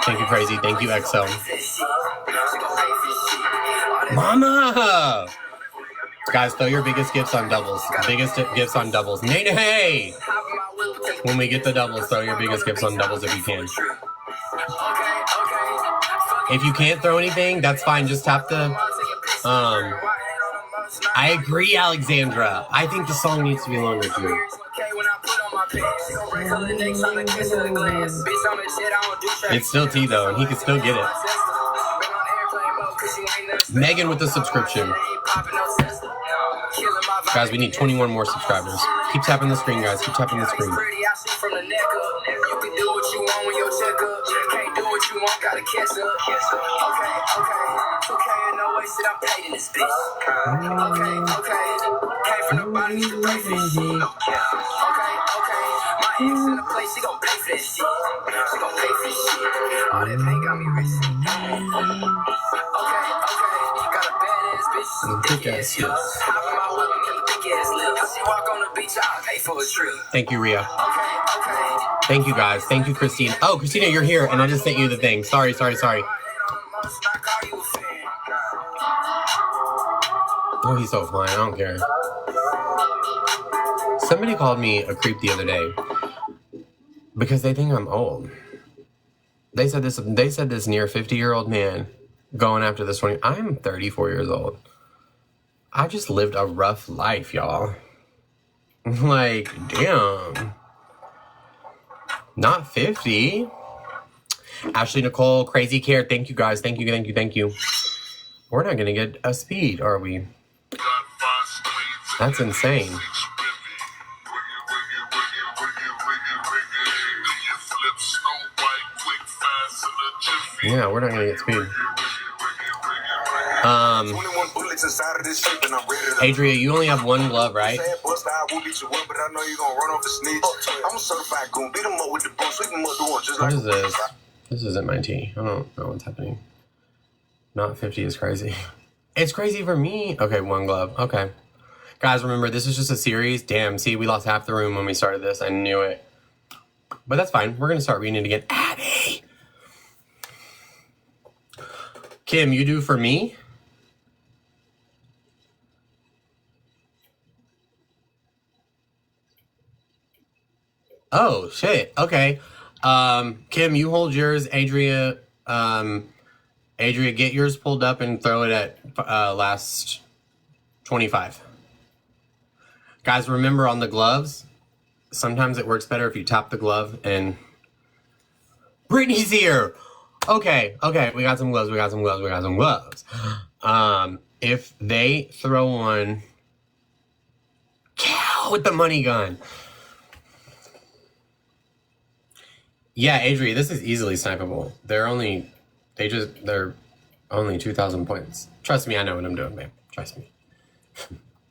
Thank you, Crazy. Thank you, XO. Mama! Guys, throw your biggest gifts on doubles. Biggest gifts on doubles. Nay! When we get the doubles, throw your biggest gifts on doubles if you can. If you can't throw anything, that's fine. Just tap the... I agree, Alexandra. I think the song needs to be longer, too. It's still T, though, and he can still get it. Megan with the subscription. Guys, we need 21 more subscribers. Keep tapping the screen, guys. Keep tapping the screen. Thank you, Ria. Thank you, guys. Thank you, Christine. Oh, Christina, you're here, and I just sent you the thing. Sorry. Oh, he's so fine. I don't care. Somebody called me a creep the other day because they think I'm old. They said this near 50-year-old man going after this 20. I'm 34 years old. I just lived a rough life, y'all. Like, damn. Not 50. Ashley Nicole, Crazy Care. Thank you, guys. Thank you. We're not going to get a speed, are we? That's insane. Yeah, we're not going to get speed. Adria, you only have one glove, right? What is this? This isn't my tea. I don't know what's happening. Not 50 is crazy. It's crazy for me. Okay, one glove. Okay. Guys, remember, this is just a series. Damn, see, we lost half the room when we started this. I knew it. But that's fine. We're going to start reading it again. Abby! Kim, you do for me? Oh, shit. Okay. Kim, you hold yours. Adria, get yours pulled up and throw it at last 25. Guys, remember on the gloves, sometimes it works better if you tap the glove and... Brittany's here! Okay, we got some gloves, if they throw one... Cow with the money gun! Yeah, Adria, this is easily snipeable. They're only 2,000 points. Trust me, I know what I'm doing, babe. Trust me.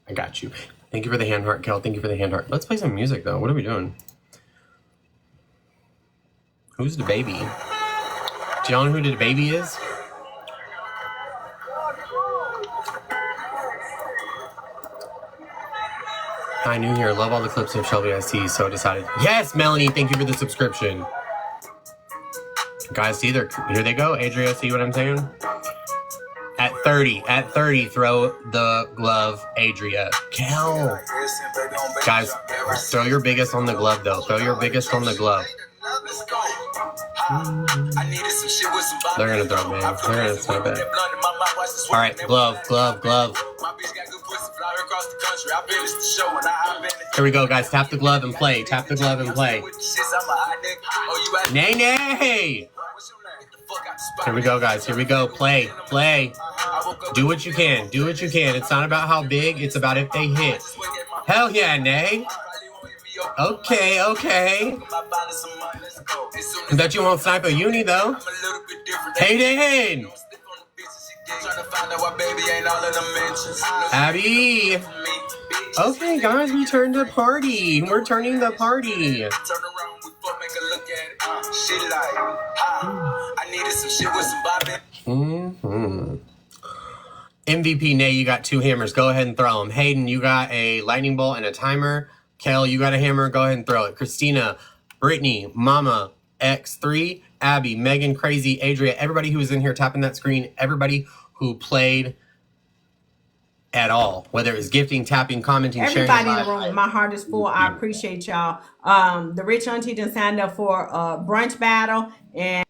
I got you. Thank you for the hand heart, Kel. Thank you for the hand heart. Let's play some music, though. What are we doing? Who's the baby? Do y'all know who the baby is? Hi, new here. Love all the clips of ShelbySaysSo decided. Yes, Melanie, thank you for the subscription. Guys, see, here they go. Adria, see what I'm saying? At 30, throw the glove, Adria. Kel. Guys, throw your biggest on the glove, though. Throw your biggest on the glove. They're gonna throw, man. They're gonna snipe it. All right, glove. Here we go, guys. Tap the glove and play. Nay. Here we go, guys. Here we go. Play. Do what you can. Do what you can. It's not about how big. It's about if they hit. Hell yeah, Nay. Okay. I bet you won't snipe a uni, though. Hayden. Abby. Okay, guys, we turned the party. We're turning the party. MVP Nay, you got 2 hammers. Go ahead and throw them. Hayden, you got a lightning bolt and a timer. Kel, you got a hammer. Go ahead and throw it. Christina, Brittany, Mama, X3, Abby, Megan, Crazy, Adria, everybody who was in here tapping that screen, everybody who played at all, whether it was gifting, tapping, commenting, everybody sharing. in the room, my heart is full. I appreciate y'all. The rich auntie just signed up for a brunch battle, and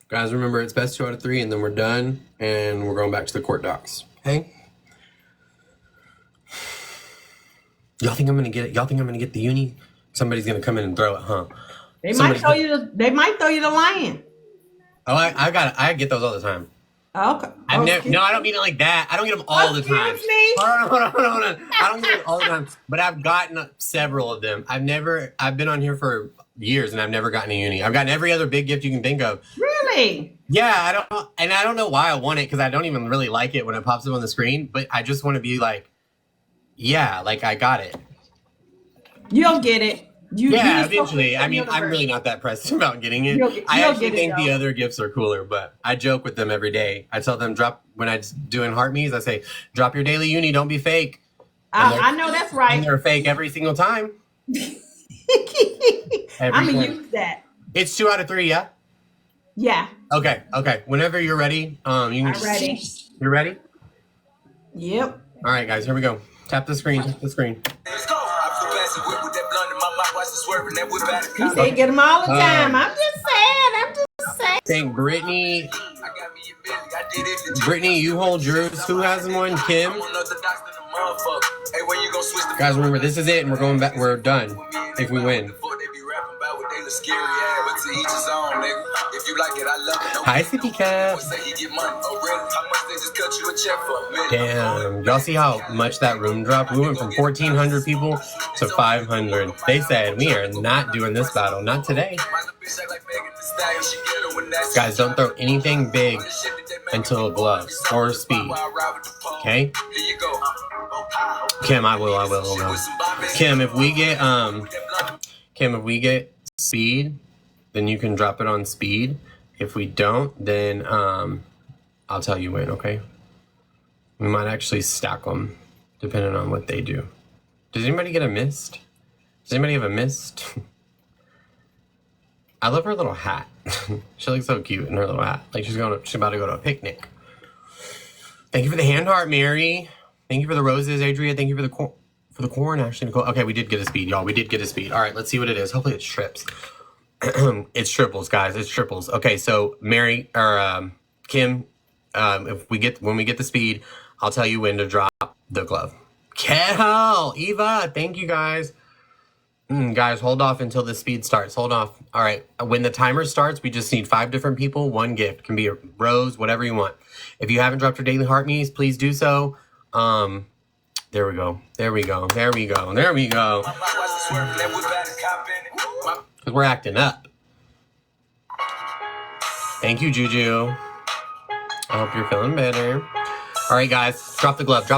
guys, remember it's best 2 out of 3, and then we're done, and we're going back to the court docs. Okay? Y'all think I'm gonna get it? Y'all think I'm gonna get the uni? Somebody's gonna come in and throw it, huh? they might throw you the lion. Oh, I get those all the time. Okay. No, I don't mean it like that. I don't get them all the time. Excuse me? Hold on. I don't get them all the time, but I've gotten several of them. I've been on here for years, and I've never gotten a uni. I've gotten every other big gift you can think of. Really? Yeah, I don't know why I want it, because I don't even really like it when it pops up on the screen, but I just want to be like, yeah, like I got it. You'll get it. Eventually. I mean, I'm really not that pressed about getting it. I actually think the other gifts are cooler, but I joke with them every day. I tell them, when I'm doing heart me's, I say, drop your daily uni, don't be fake. I know that's right. And they're fake every single time. I'm going to use that. It's 2 out of 3, yeah? Yeah. Okay. Whenever you're ready, I'm ready. You're ready? Yep. All right, guys, here we go. Tap the screen. You say get them all the time. I'm just saying. Thank Brittany, you hold yours. Who has one? Kim? Guys, remember, this is it, and we're going back. We're done if we win. Hi, Sippy Cat. Damn. Y'all see how much that room dropped? We went from 1,400 people to 500. They said, we are not doing this battle. Not today. Guys, don't throw anything big until gloves or speed. Okay? Kim, I will. Kim, if we get speed, then you can drop it on speed. If we don't, then I'll tell you when, okay? We might actually stack them, depending on what they do. Does anybody get a mist? Does anybody have a mist? I love her little hat. She looks so cute in her little hat. Like she's about to go to a picnic. Thank you for the hand heart, Mary. Thank you for the roses, Adria. Thank you for the corn, Ashley, Nicole. Okay, we did get a speed, y'all. We did get a speed. All right, let's see what it is. Hopefully it's trips. It's triples, guys. It's triples. Okay, so Mary or Kim, when we get the speed, I'll tell you when to drop the glove. Kel, Eva, thank you guys. Guys, hold off until the speed starts. Hold off. All right, when the timer starts, we just need 5 different people. 1 gift. Can be a rose, whatever you want. If you haven't dropped your daily heart me's, please do so. There we go. Because we're acting up. Thank you, Juju. I hope you're feeling better. All right, guys. Drop the glove.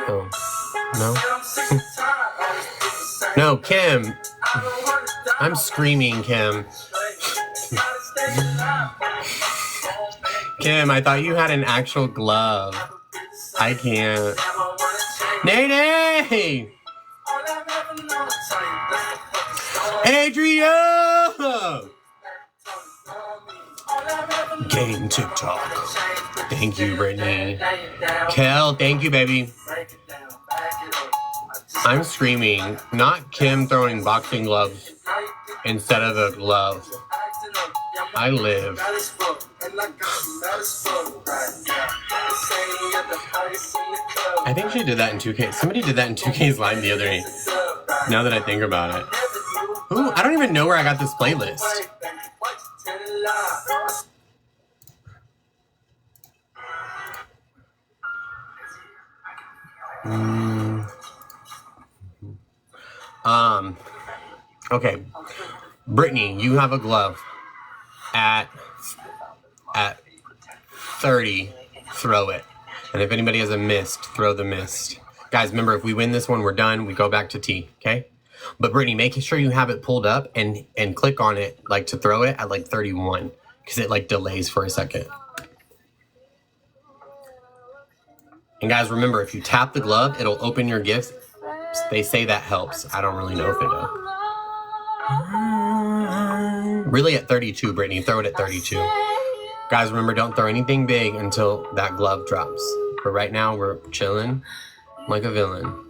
Oh, no? No, Kim. I'm screaming, Kim. Kim, I thought you had an actual glove. I can't. Nay! Adria! Game TikTok. Thank you, Brittany. Kel, thank you, baby. I'm screaming, not Kim throwing boxing gloves instead of a glove. I live. I think she did that in 2K. Somebody did that in 2K's line the other day. Now that I think about it. Ooh, I don't even know where I got this playlist. Okay. Brittany, you have a glove at 30, throw it. And if anybody has a mist, throw the mist. Guys, remember, if we win this one, we're done. We go back to T, okay? But Brittany, make sure you have it pulled up and click on it, like to throw it at like 31, because it like delays for a second. And guys, remember, if you tap the glove, it'll open your gifts. They say that helps. I don't really know if it does. Really at 32, Brittany. Throw it at 32. Guys, remember, don't throw anything big until that glove drops. But right now, we're chilling like a villain.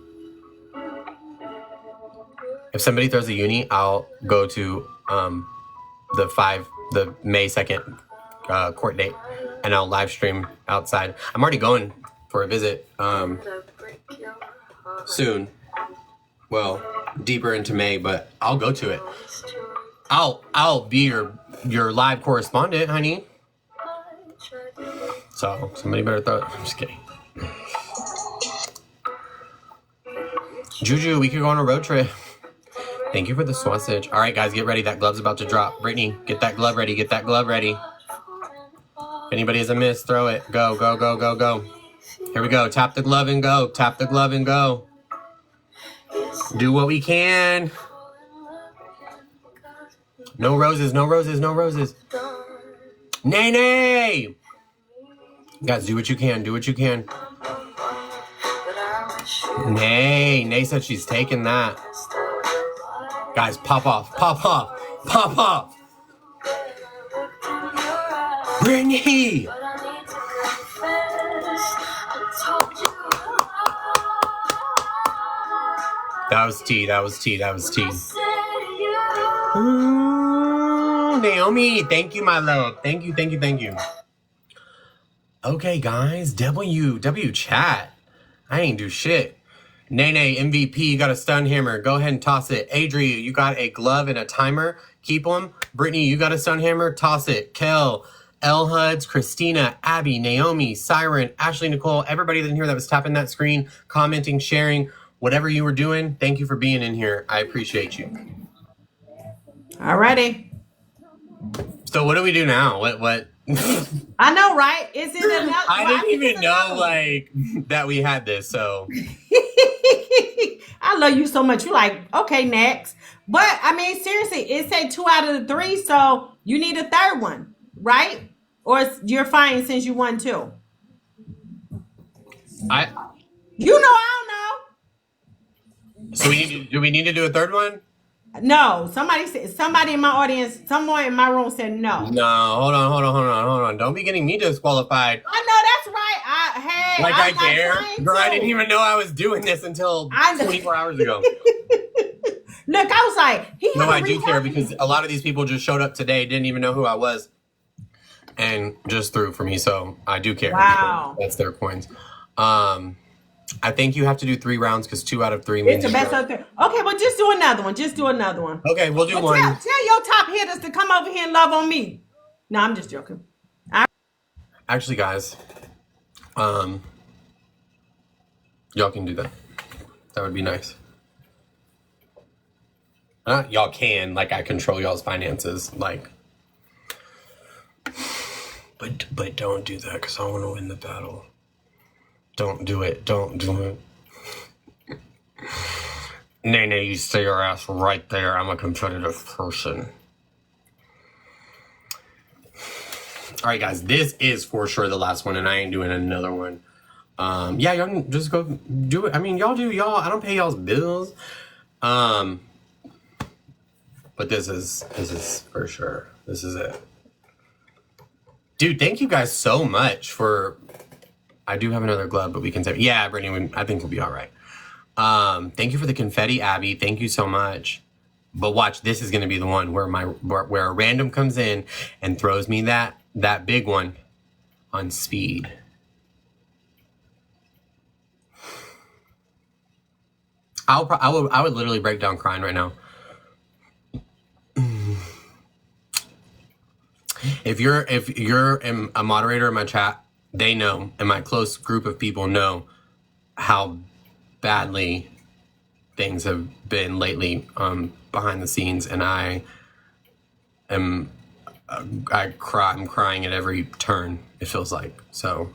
If somebody throws a uni, I'll go to the May 2nd court date, and I'll live stream outside. I'm already going for a visit soon. Well, deeper into May, but I'll go to it. I'll be your live correspondent, honey. So somebody better throw it. I'm just kidding. Juju, we could go on a road trip. Thank you for the sausage. All right, guys, get ready. That glove's about to drop. Brittany, get that glove ready. Get that glove ready. If anybody has a miss, throw it. Go, go, go, go, go. Here we go. Tap the glove and go. Tap the glove and go. Do what we can. No roses, no roses, no roses. Nay, nay. Guys, do what you can. Do what you can. Nay. Nay said she's taking that. Guys, pop off. Pop off. Pop off. Brittany. That was tea. That was tea. That was tea. Ooh, Naomi, thank you, my love. Thank you, thank you, thank you. Okay, guys, W chat. I ain't do shit. Nene, MVP, you got a stun hammer. Go ahead and toss it. Adria, you got a glove and a timer. Keep them. Brittany, you got a stun hammer. Toss it. Kel, L Huds, Christina, Abby, Naomi, Siren, Ashley, Nicole, everybody in here that was tapping that screen, commenting, sharing, whatever you were doing. Thank you for being in here. I appreciate you. Alrighty. So what do we do now? What? I know, right? Is it another? I didn't even know like that we had this. So I love you so much. You're like, okay, next. But I mean, seriously, it said 2 out of the 3, so you need a third one, right? Or you're fine since you won 2. You know, I don't know. So do we need to do a third one? No, somebody in my audience, someone in my room said no. No, hold on. Don't be getting me disqualified. I know, that's right. I care. Girl, I didn't even know I was doing this until 24 hours ago. Look, I was like, no, I do care because a lot of these people just showed up today, didn't even know who I was, and just threw for me. So I do care. Wow, that's their coins. I think you have to do 3 rounds because 2 out of 3 means it's the best of 3. Okay, well, just do another one. Okay, we'll do one. Tell your top hitters to come over here and love on me. No, I'm just joking. Actually, guys, y'all can do that. That would be nice. Y'all can, like I control y'all's finances, like. But don't do that because I want to win the battle. Don't do it. Don't do it. Nene, you stay your ass right there. I'm a competitive person. All right, guys. This is for sure the last one, and I ain't doing another one. Yeah, y'all can just go do it. I mean, y'all do y'all. I don't pay y'all's bills. But this is for sure. This is it. Dude, thank you guys so much for... I do have another glove, but we can say... Yeah, Brittany, I think we'll be all right. Thank you for the confetti, Abby. Thank you so much. But watch, this is going to be the one where a random comes in and throws me that big one on speed. I would literally break down crying right now. If you're a moderator in my chat, they know, and my close group of people know how badly things have been lately behind the scenes, and I'm crying at every turn, it feels like. So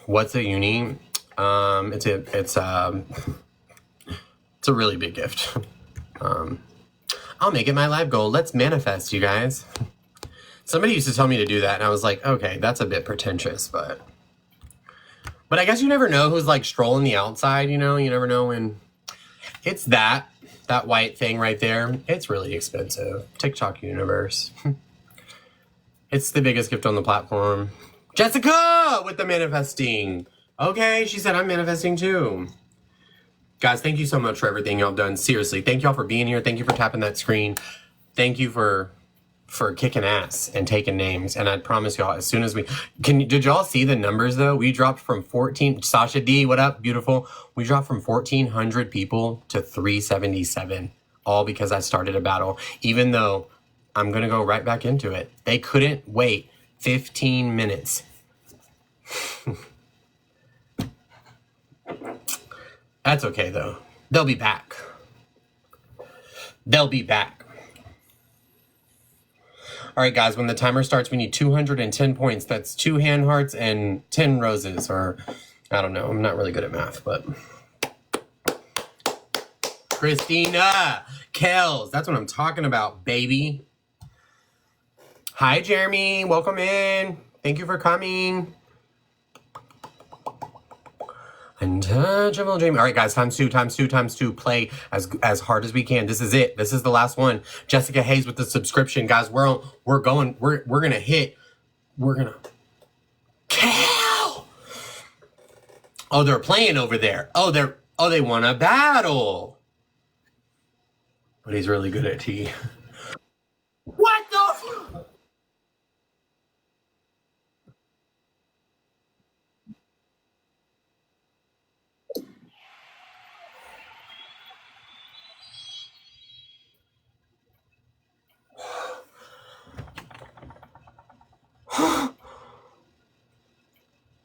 what's a uni? It's a really big gift. I'll make it my life goal. Let's manifest, you guys. Somebody used to tell me to do that, and I was like, okay, that's a bit pretentious, but I guess you never know who's like strolling the outside, you know? You never know when it's that white thing right there. It's really expensive. TikTok universe. It's the biggest gift on the platform. Jessica with the manifesting. Okay, she said I'm manifesting too. Guys, thank you so much for everything y'all done. Seriously, thank y'all for being here. Thank you for tapping that screen. Thank you for kicking ass and taking names. And I promise y'all, as soon as did y'all see the numbers though? We dropped from 14, Sasha D, what up, beautiful? We dropped from 1,400 people to 377, all because I started a battle. Even though I'm gonna go right back into it. They couldn't wait 15 minutes. That's okay though. They'll be back. They'll be back. All right, guys, when the timer starts, we need 210 points. That's 2 hand hearts and 10 roses, or I don't know. I'm not really good at math, but Christina Kells. That's what I'm talking about, baby. Hi, Jeremy. Welcome in. Thank you for coming. Untouchable dream. All right, guys, times two. Play as hard as we can. This is it. This is the last one. Jessica Hayes with the subscription, guys. We're gonna kill. Oh, they're playing over there. They won a battle. But he's really good at tea. What the?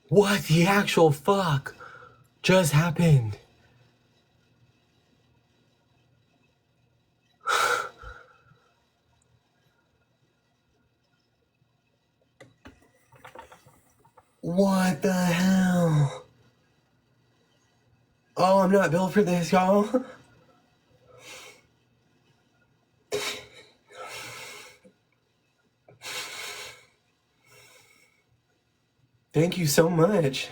What the actual fuck just happened? What the hell? Oh, I'm not built for this, y'all. Thank you so much.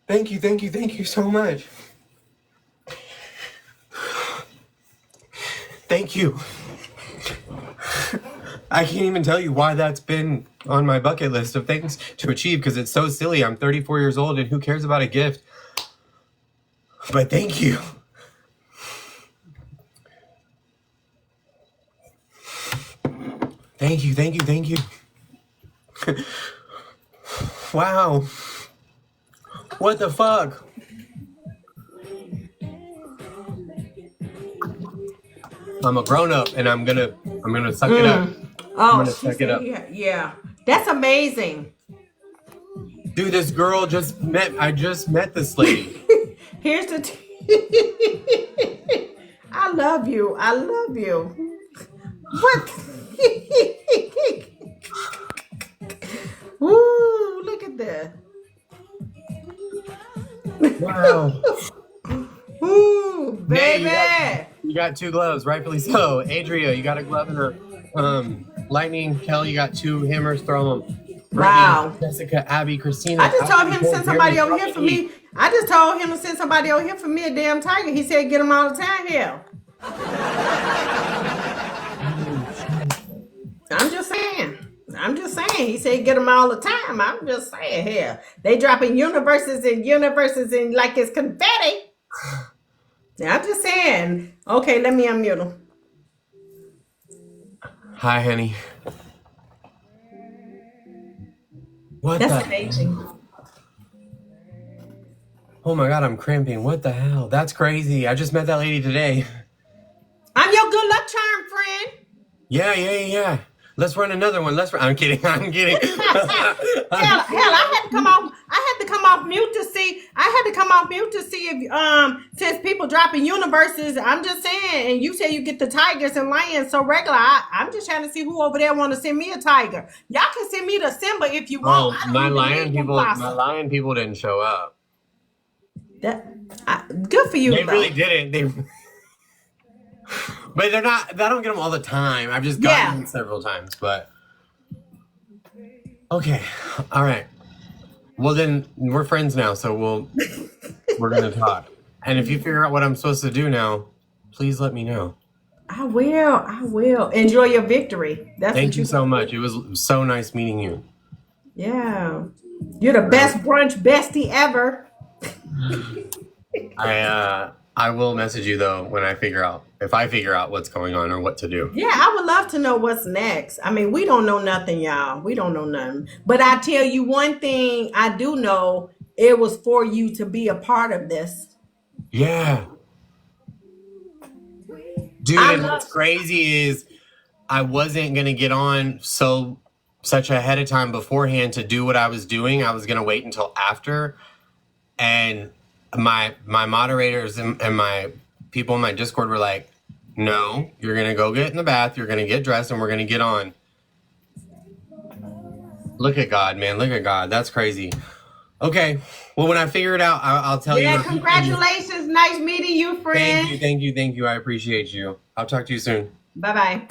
Thank you so much. Thank you. I can't even tell you why that's been on my bucket list of things to achieve, because it's so silly. I'm 34 years old and who cares about a gift? But thank you. Thank you. Wow. What the fuck? I'm a grown up and I'm gonna suck it up. Oh, I'm gonna suck it up. Yeah. That's amazing. Dude, this girl I just met this lady. Here's the I love you. What? Woo, look at that. Wow. Ooh, baby. You got 2 gloves, rightfully so. Adria, you got a glove and a lightning. Kelly, you got 2 hammers, throw them. Wow. Brittany, Jessica, Abby, Christina. I just told him to send somebody over here for me. I just told him to send somebody over here for me a damn tiger. He said get them all the time here. I'm just saying. He said get them all the time. I'm just saying here. They dropping universes and like it's confetti. I'm just saying. Okay, let me unmute him. Hi, honey. That's amazing. Oh my God, I'm cramping. What the hell? That's crazy. I just met that lady today. I'm your good luck charm friend. Yeah. Let's run another one. I'm kidding. I'm kidding. I had to come off. I had to come off mute to see. I had to come off mute to see if since people dropping universes. I'm just saying, and you say you get the tigers and lions so regular. I'm just trying to see who over there want to send me a tiger. Y'all can send me the Simba if you want. Oh, I don't even need my lion people didn't show up. Good for you. They though. really didn't. But they're not. I don't get them all the time. I've just gotten them several times. But okay, all right. Well, then we're friends now, so we're gonna talk. And if you figure out what I'm supposed to do now, please let me know. I will. Enjoy your victory. Thank you so much. It was so nice meeting you. Yeah. You're the best brunch bestie ever. I will message you though when I figure out what's going on or what to do. Yeah, I would love to know what's next. I mean, we don't know nothing, y'all. We don't know nothing. But I tell you one thing I do know, it was for you to be a part of this. Yeah. Dude, and what's crazy is I wasn't gonna get on such ahead of time beforehand to do what I was doing. I was gonna wait until after, and my moderators and my people in my Discord were like, "No, you're gonna go get in the bath. You're gonna get dressed, and we're gonna get on." Look at God, man! Look at God. That's crazy. Okay, well, when I figure it out, I'll tell you. Yeah, congratulations! Nice meeting you, friend. Thank you. I appreciate you. I'll talk to you soon. Bye-bye.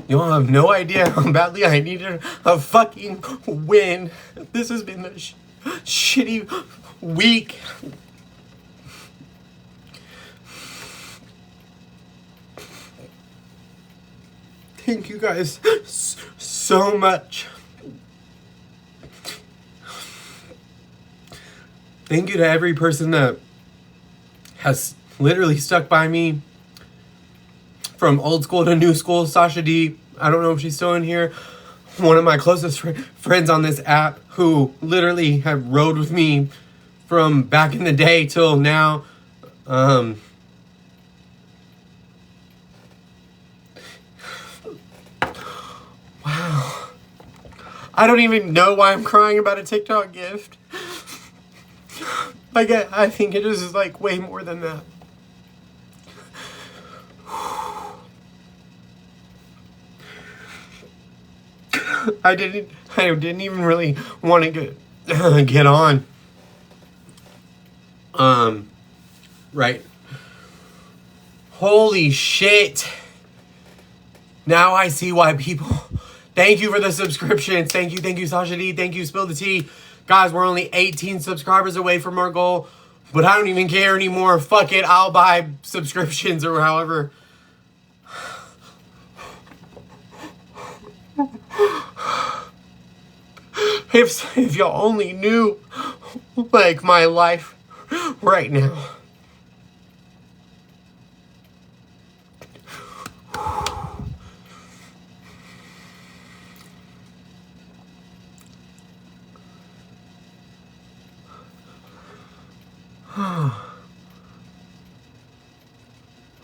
Y'all have no idea how badly I needed a fucking win. This has been a shitty week. Thank you guys so much. Thank you to every person that has literally stuck by me. From old school to new school, Sasha D, I don't know if she's still in here. One of my closest friends on this app who literally have rode with me from back in the day till now. Wow. I don't even know why I'm crying about a TikTok gift. Like, I think it is like way more than that. I didn't even really want to get on. Right. Holy shit. Now I see why people. Thank you for the subscriptions. Thank you, Sasha D. Thank you, Spill the Tea. Guys, we're only 18 subscribers away from our goal, but I don't even care anymore. Fuck it. I'll buy subscriptions or however. If y'all only knew, like, my life right now.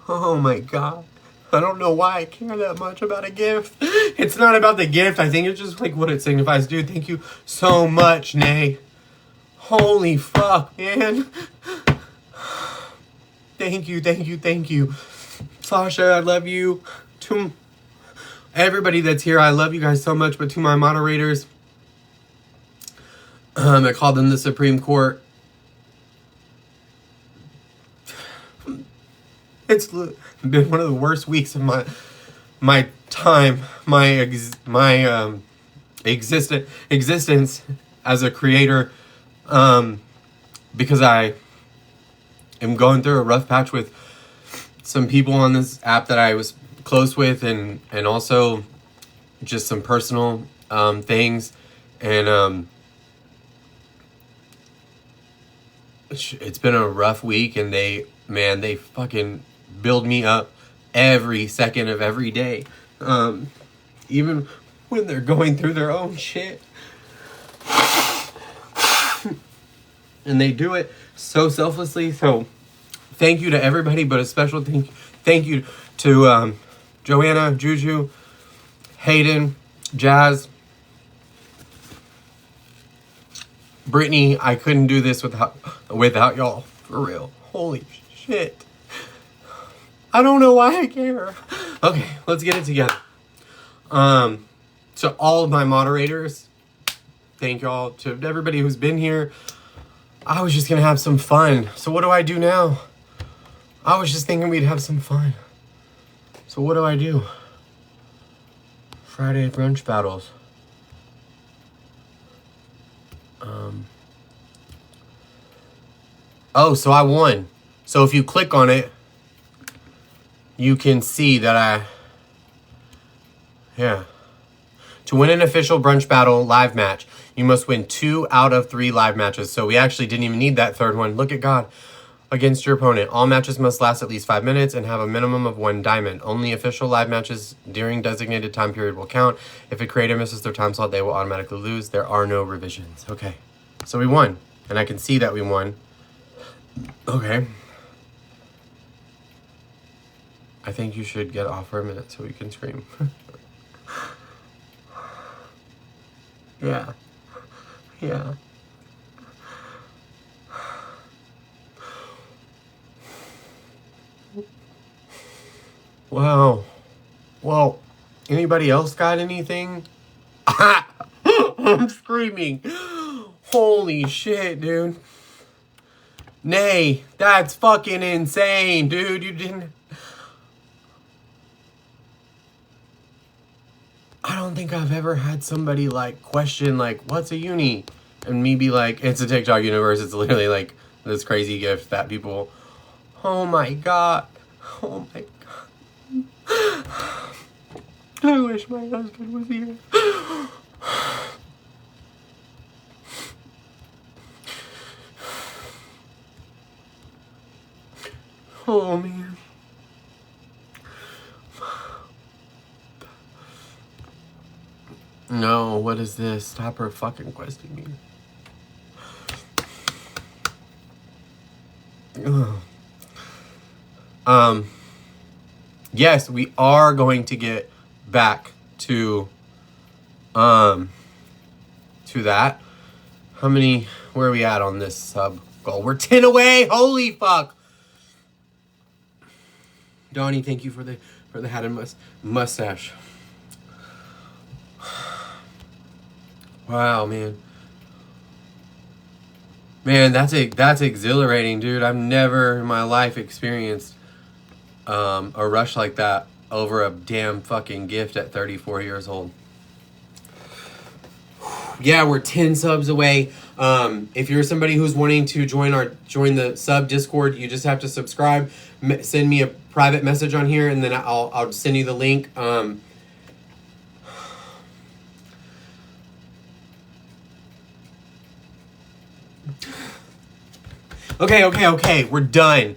Oh my God. I don't know why I care that much about a gift. It's not about the gift. I think it's just like what it signifies. Dude, thank you so much, Nay. Holy fuck, man. Thank you. Sasha, I love you. To everybody that's here, I love you guys so much. But to my moderators, I call them the Supreme Court. It's been one of the worst weeks of my time, existence as a creator, because I am going through a rough patch with some people on this app that I was close with, and also just some personal things, and it's been a rough week, and they fucking build me up every second of every day, even when they're going through their own shit. And they do it so selflessly. So thank you to everybody, but a special thank you to Joanna, Juju, Hayden, Jazz, Brittany. I couldn't do this without y'all, for real. Holy shit. I don't know why I care. Okay, let's get it together. To all of my moderators, thank y'all. To everybody who's been here, I was just gonna have some fun. So what do I do now? I was just thinking we'd have some fun. So what do I do? Friday brunch battles. Oh, so I won. So if you click on it, you can see that yeah. To win an official brunch battle live match, you must win 2 out of 3 live matches. So we actually didn't even need that third one. Look at God. Against your opponent. All matches must last at least 5 minutes and have a minimum of 1 diamond. Only official live matches during designated time period will count. If a creator misses their time slot, they will automatically lose. There are no revisions. Okay. So we won. And I can see that we won. Okay. I think you should get off for a minute so we can scream. Yeah. Yeah. Wow. Well, anybody else got anything? I'm screaming. Holy shit, dude. Nay, that's fucking insane, dude. You didn't... I don't think I've ever had somebody, like, question, like, what's a uni? And me be like, it's a TikTok universe. It's literally, like, this crazy gift that people... Oh, my God. Oh, my God. I wish my husband was here. Oh, man. No, what is this? Stop her fucking questing me. Ugh. Yes, we are going to get back to that. How many, where are we at on this sub goal? We're 10 away. Holy fuck. Donnie, thank you for the hat and mustache. Wow, man. Man, that's exhilarating, dude. I've never in my life experienced a rush like that over a damn fucking gift at 34 years old. Yeah, we're 10 subs away. If you're somebody who's wanting to join the sub Discord, you just have to subscribe. Send me a private message on here, and then I'll send you the link. Okay. We're done.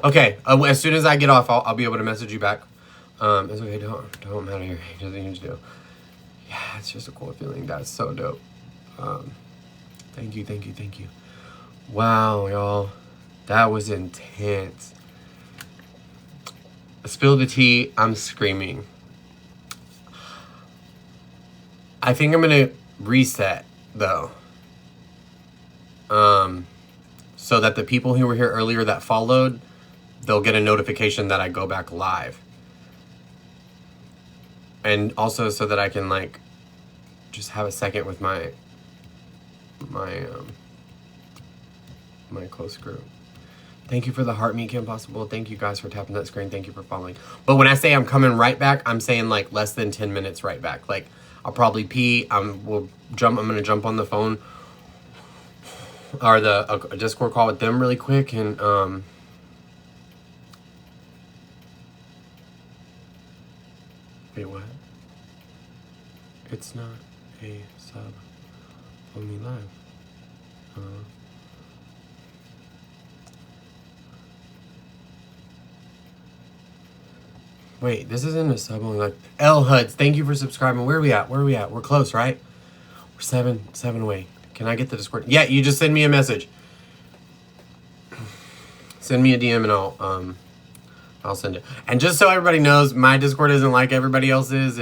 Okay. As soon as I get off, I'll be able to message you back. It's okay. Don't matter your age. Doesn't need to do. Yeah, it's just a cool feeling. That's so dope. Thank you. Wow, y'all. That was intense. Spill the tea. I'm screaming. I think I'm gonna reset though. So that the people who were here earlier that followed, they'll get a notification that I go back live. And also so that I can like just have a second with my close group. Thank you for the heart, Meet Kim Possible. Thank you guys for tapping that screen. Thank you for following. But when I say I'm coming right back, I'm saying like less than 10 minutes right back. Like I'll probably pee. I'm gonna jump on the phone or a Discord call with them really quick, and wait, what? It's not a sub only live. Wait, this isn't a sub only live. L Huds, thank you for subscribing. Where are we at? Where are we at? We're close, right? We're seven away. Can I get the Discord? Yeah, you just send me a message. Send me a DM and I'll send it. And just so everybody knows, my Discord isn't like everybody else's.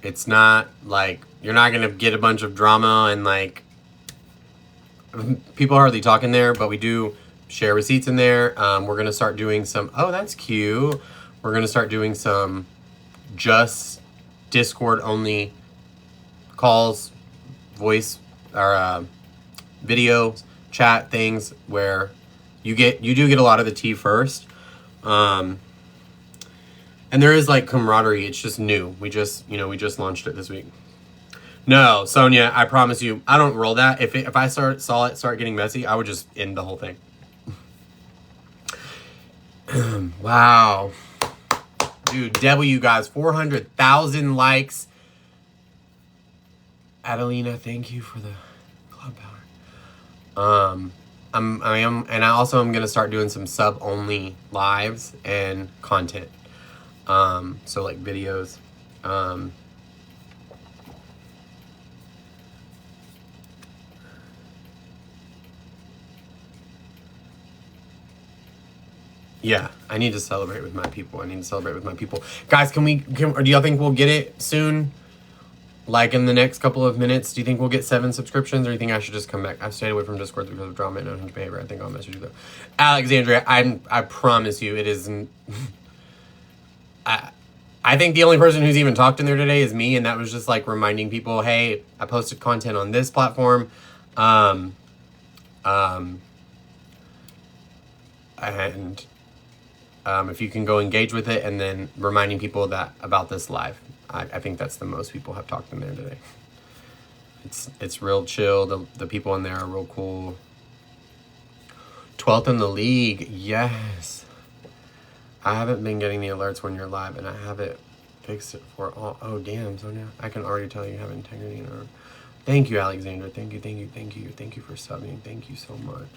It's not like you're not gonna get a bunch of drama and like people hardly talk in there, but we do share receipts in there. We're gonna start doing some. Oh, that's cute. We're gonna start doing some just Discord only calls, voice or video chat things where you do get a lot of the tea first. And there is like camaraderie. It's just new. We just launched it this week. No, Sonia, I promise you, I don't roll that. If I saw it start getting messy, I would just end the whole thing. Wow. Dude, W guys, 400,000 likes. Adelina, thank you for the club power. I am gonna start doing some sub only lives and content. So like videos. Yeah, I need to celebrate with my people. Guys, or do y'all think we'll get it soon? Like in the next couple of minutes? Do you think we'll get 7 subscriptions, or do you think I should just come back? I've stayed away from Discord because of drama and unhinged behavior. I think I'll message you though. Alexandria, I promise you it isn't. I think the only person who's even talked in there today is me, and that was just like reminding people, hey, I posted content on this platform. And if you can go engage with it, and then reminding people that about this live. I think that's the most people have talked in there today. It's real chill. The people in there are real cool. 12th in the league. Yes. I haven't been getting the alerts when you're live, and I haven't fixed it for all. Oh, damn, Sonia. I can already tell you have integrity in her. Thank you, Alexander. Thank you for subbing. Thank you so much.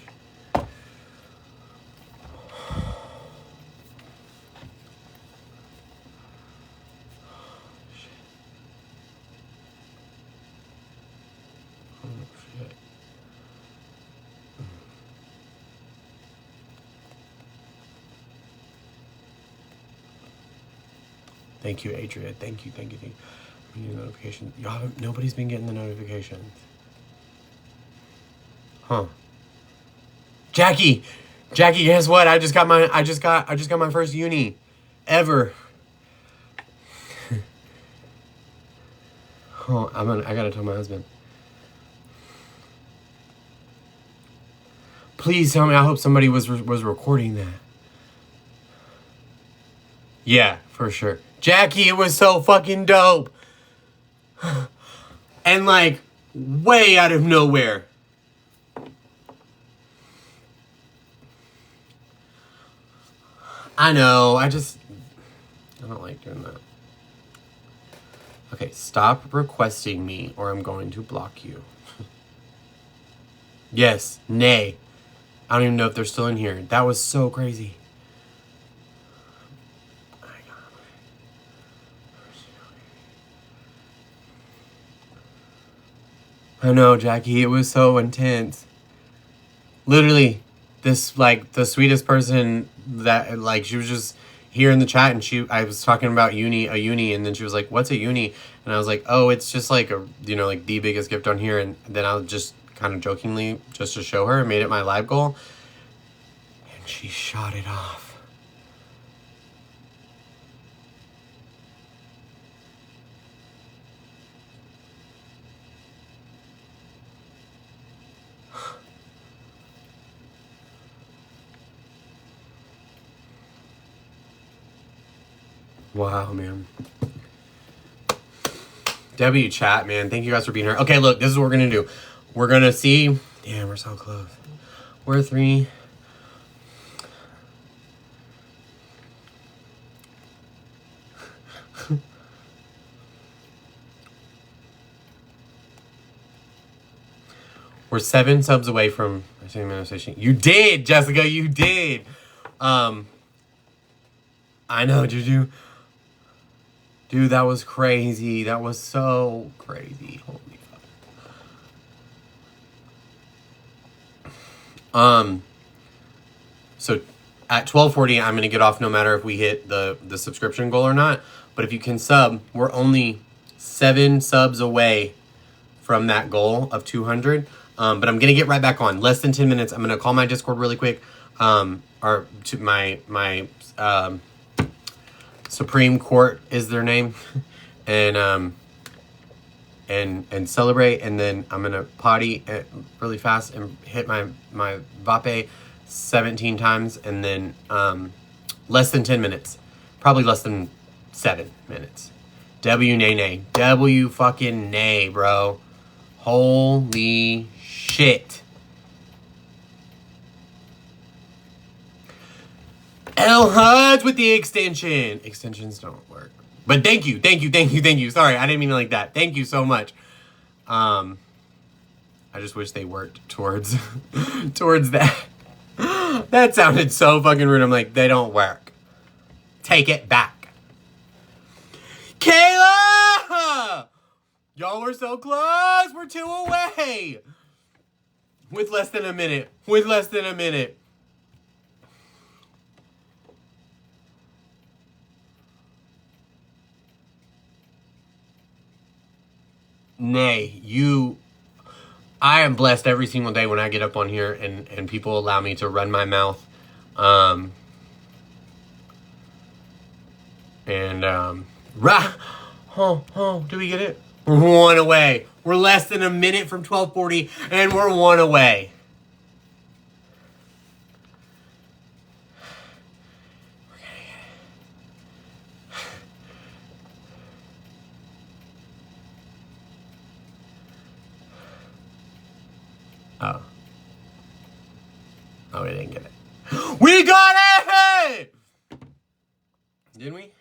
Thank you, Adria. Thank you. We need a notification. Nobody's been getting the notifications. Huh. Jackie, guess what? I just got my first uni ever. Oh, I gotta tell my husband. Please tell me. I hope somebody was recording that. Yeah, for sure. Jackie, it was so fucking dope. And like, way out of nowhere. I know, I don't like doing that. Okay, stop requesting me or I'm going to block you. Yes, nay. I don't even know if they're still in here. That was so crazy. I know, Jackie, it was so intense. Literally, this, like, the sweetest person that, like, she was just here in the chat, and I was talking about a uni, and then she was like, what's a uni? And I was like, oh, it's just, like, like, the biggest gift on here, and then I was just kind of jokingly, just to show her, made it my live goal, and she shot it off. Wow, man. W chat, man. Thank you guys for being here. Okay, look, this is what we're going to do. We're going to see. Damn, we're so close. We're 3. We're 7 subs away from You did, Jessica. You did. I know, Juju. Dude, that was crazy. That was so crazy. Holy fuck. So at 12:40, I'm gonna get off no matter if we hit the subscription goal or not. But if you can sub, we're only 7 subs away from that goal of 200. But I'm gonna get right back on. Less than 10 minutes. I'm gonna call my Discord really quick. Or to my Supreme Court is their name, and celebrate, and then I'm gonna potty really fast and hit my vape 17 times, and then less than 10 minutes, probably less than 7 minutes. W nay nay, W fucking nay, bro. Holy shit. L HUDs with the extension. Extensions don't work. But thank you. Sorry, I didn't mean it like that. Thank you so much. I just wish they worked towards that. That sounded so fucking rude. I'm like, they don't work. Take it back. Kayla! Y'all were so close. We're 2 away. With less than a minute. Nay, I am blessed every single day when I get up on here and people allow me to run my mouth. Do we get it? We're 1 away. We're less than a minute from 12:40, and we're 1 away. Oh, we didn't get it. We got it! Didn't we?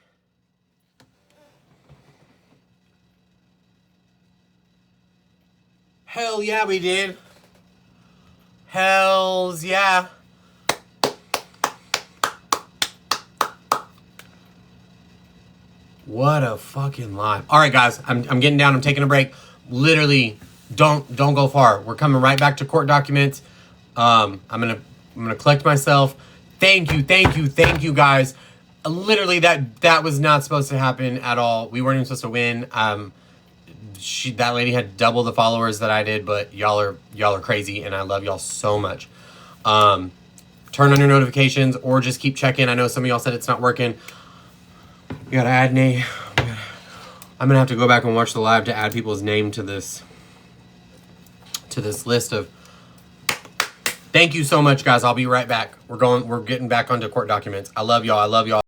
Hell yeah, we did. Hells yeah. What a fucking live. All right, guys, I'm getting down. I'm taking a break. Literally, don't go far. We're coming right back to court documents. I'm gonna collect myself. Thank you, guys. Literally, that was not supposed to happen at all. We weren't even supposed to win. That lady had double the followers that I did, but y'all are crazy, and I love y'all so much. Turn on your notifications, or just keep checking. I know some of y'all said it's not working. We gotta add name. I'm gonna have to go back and watch the live to add people's name to this list of. Thank you so much, guys. I'll be right back. We're getting back onto court documents. I love y'all.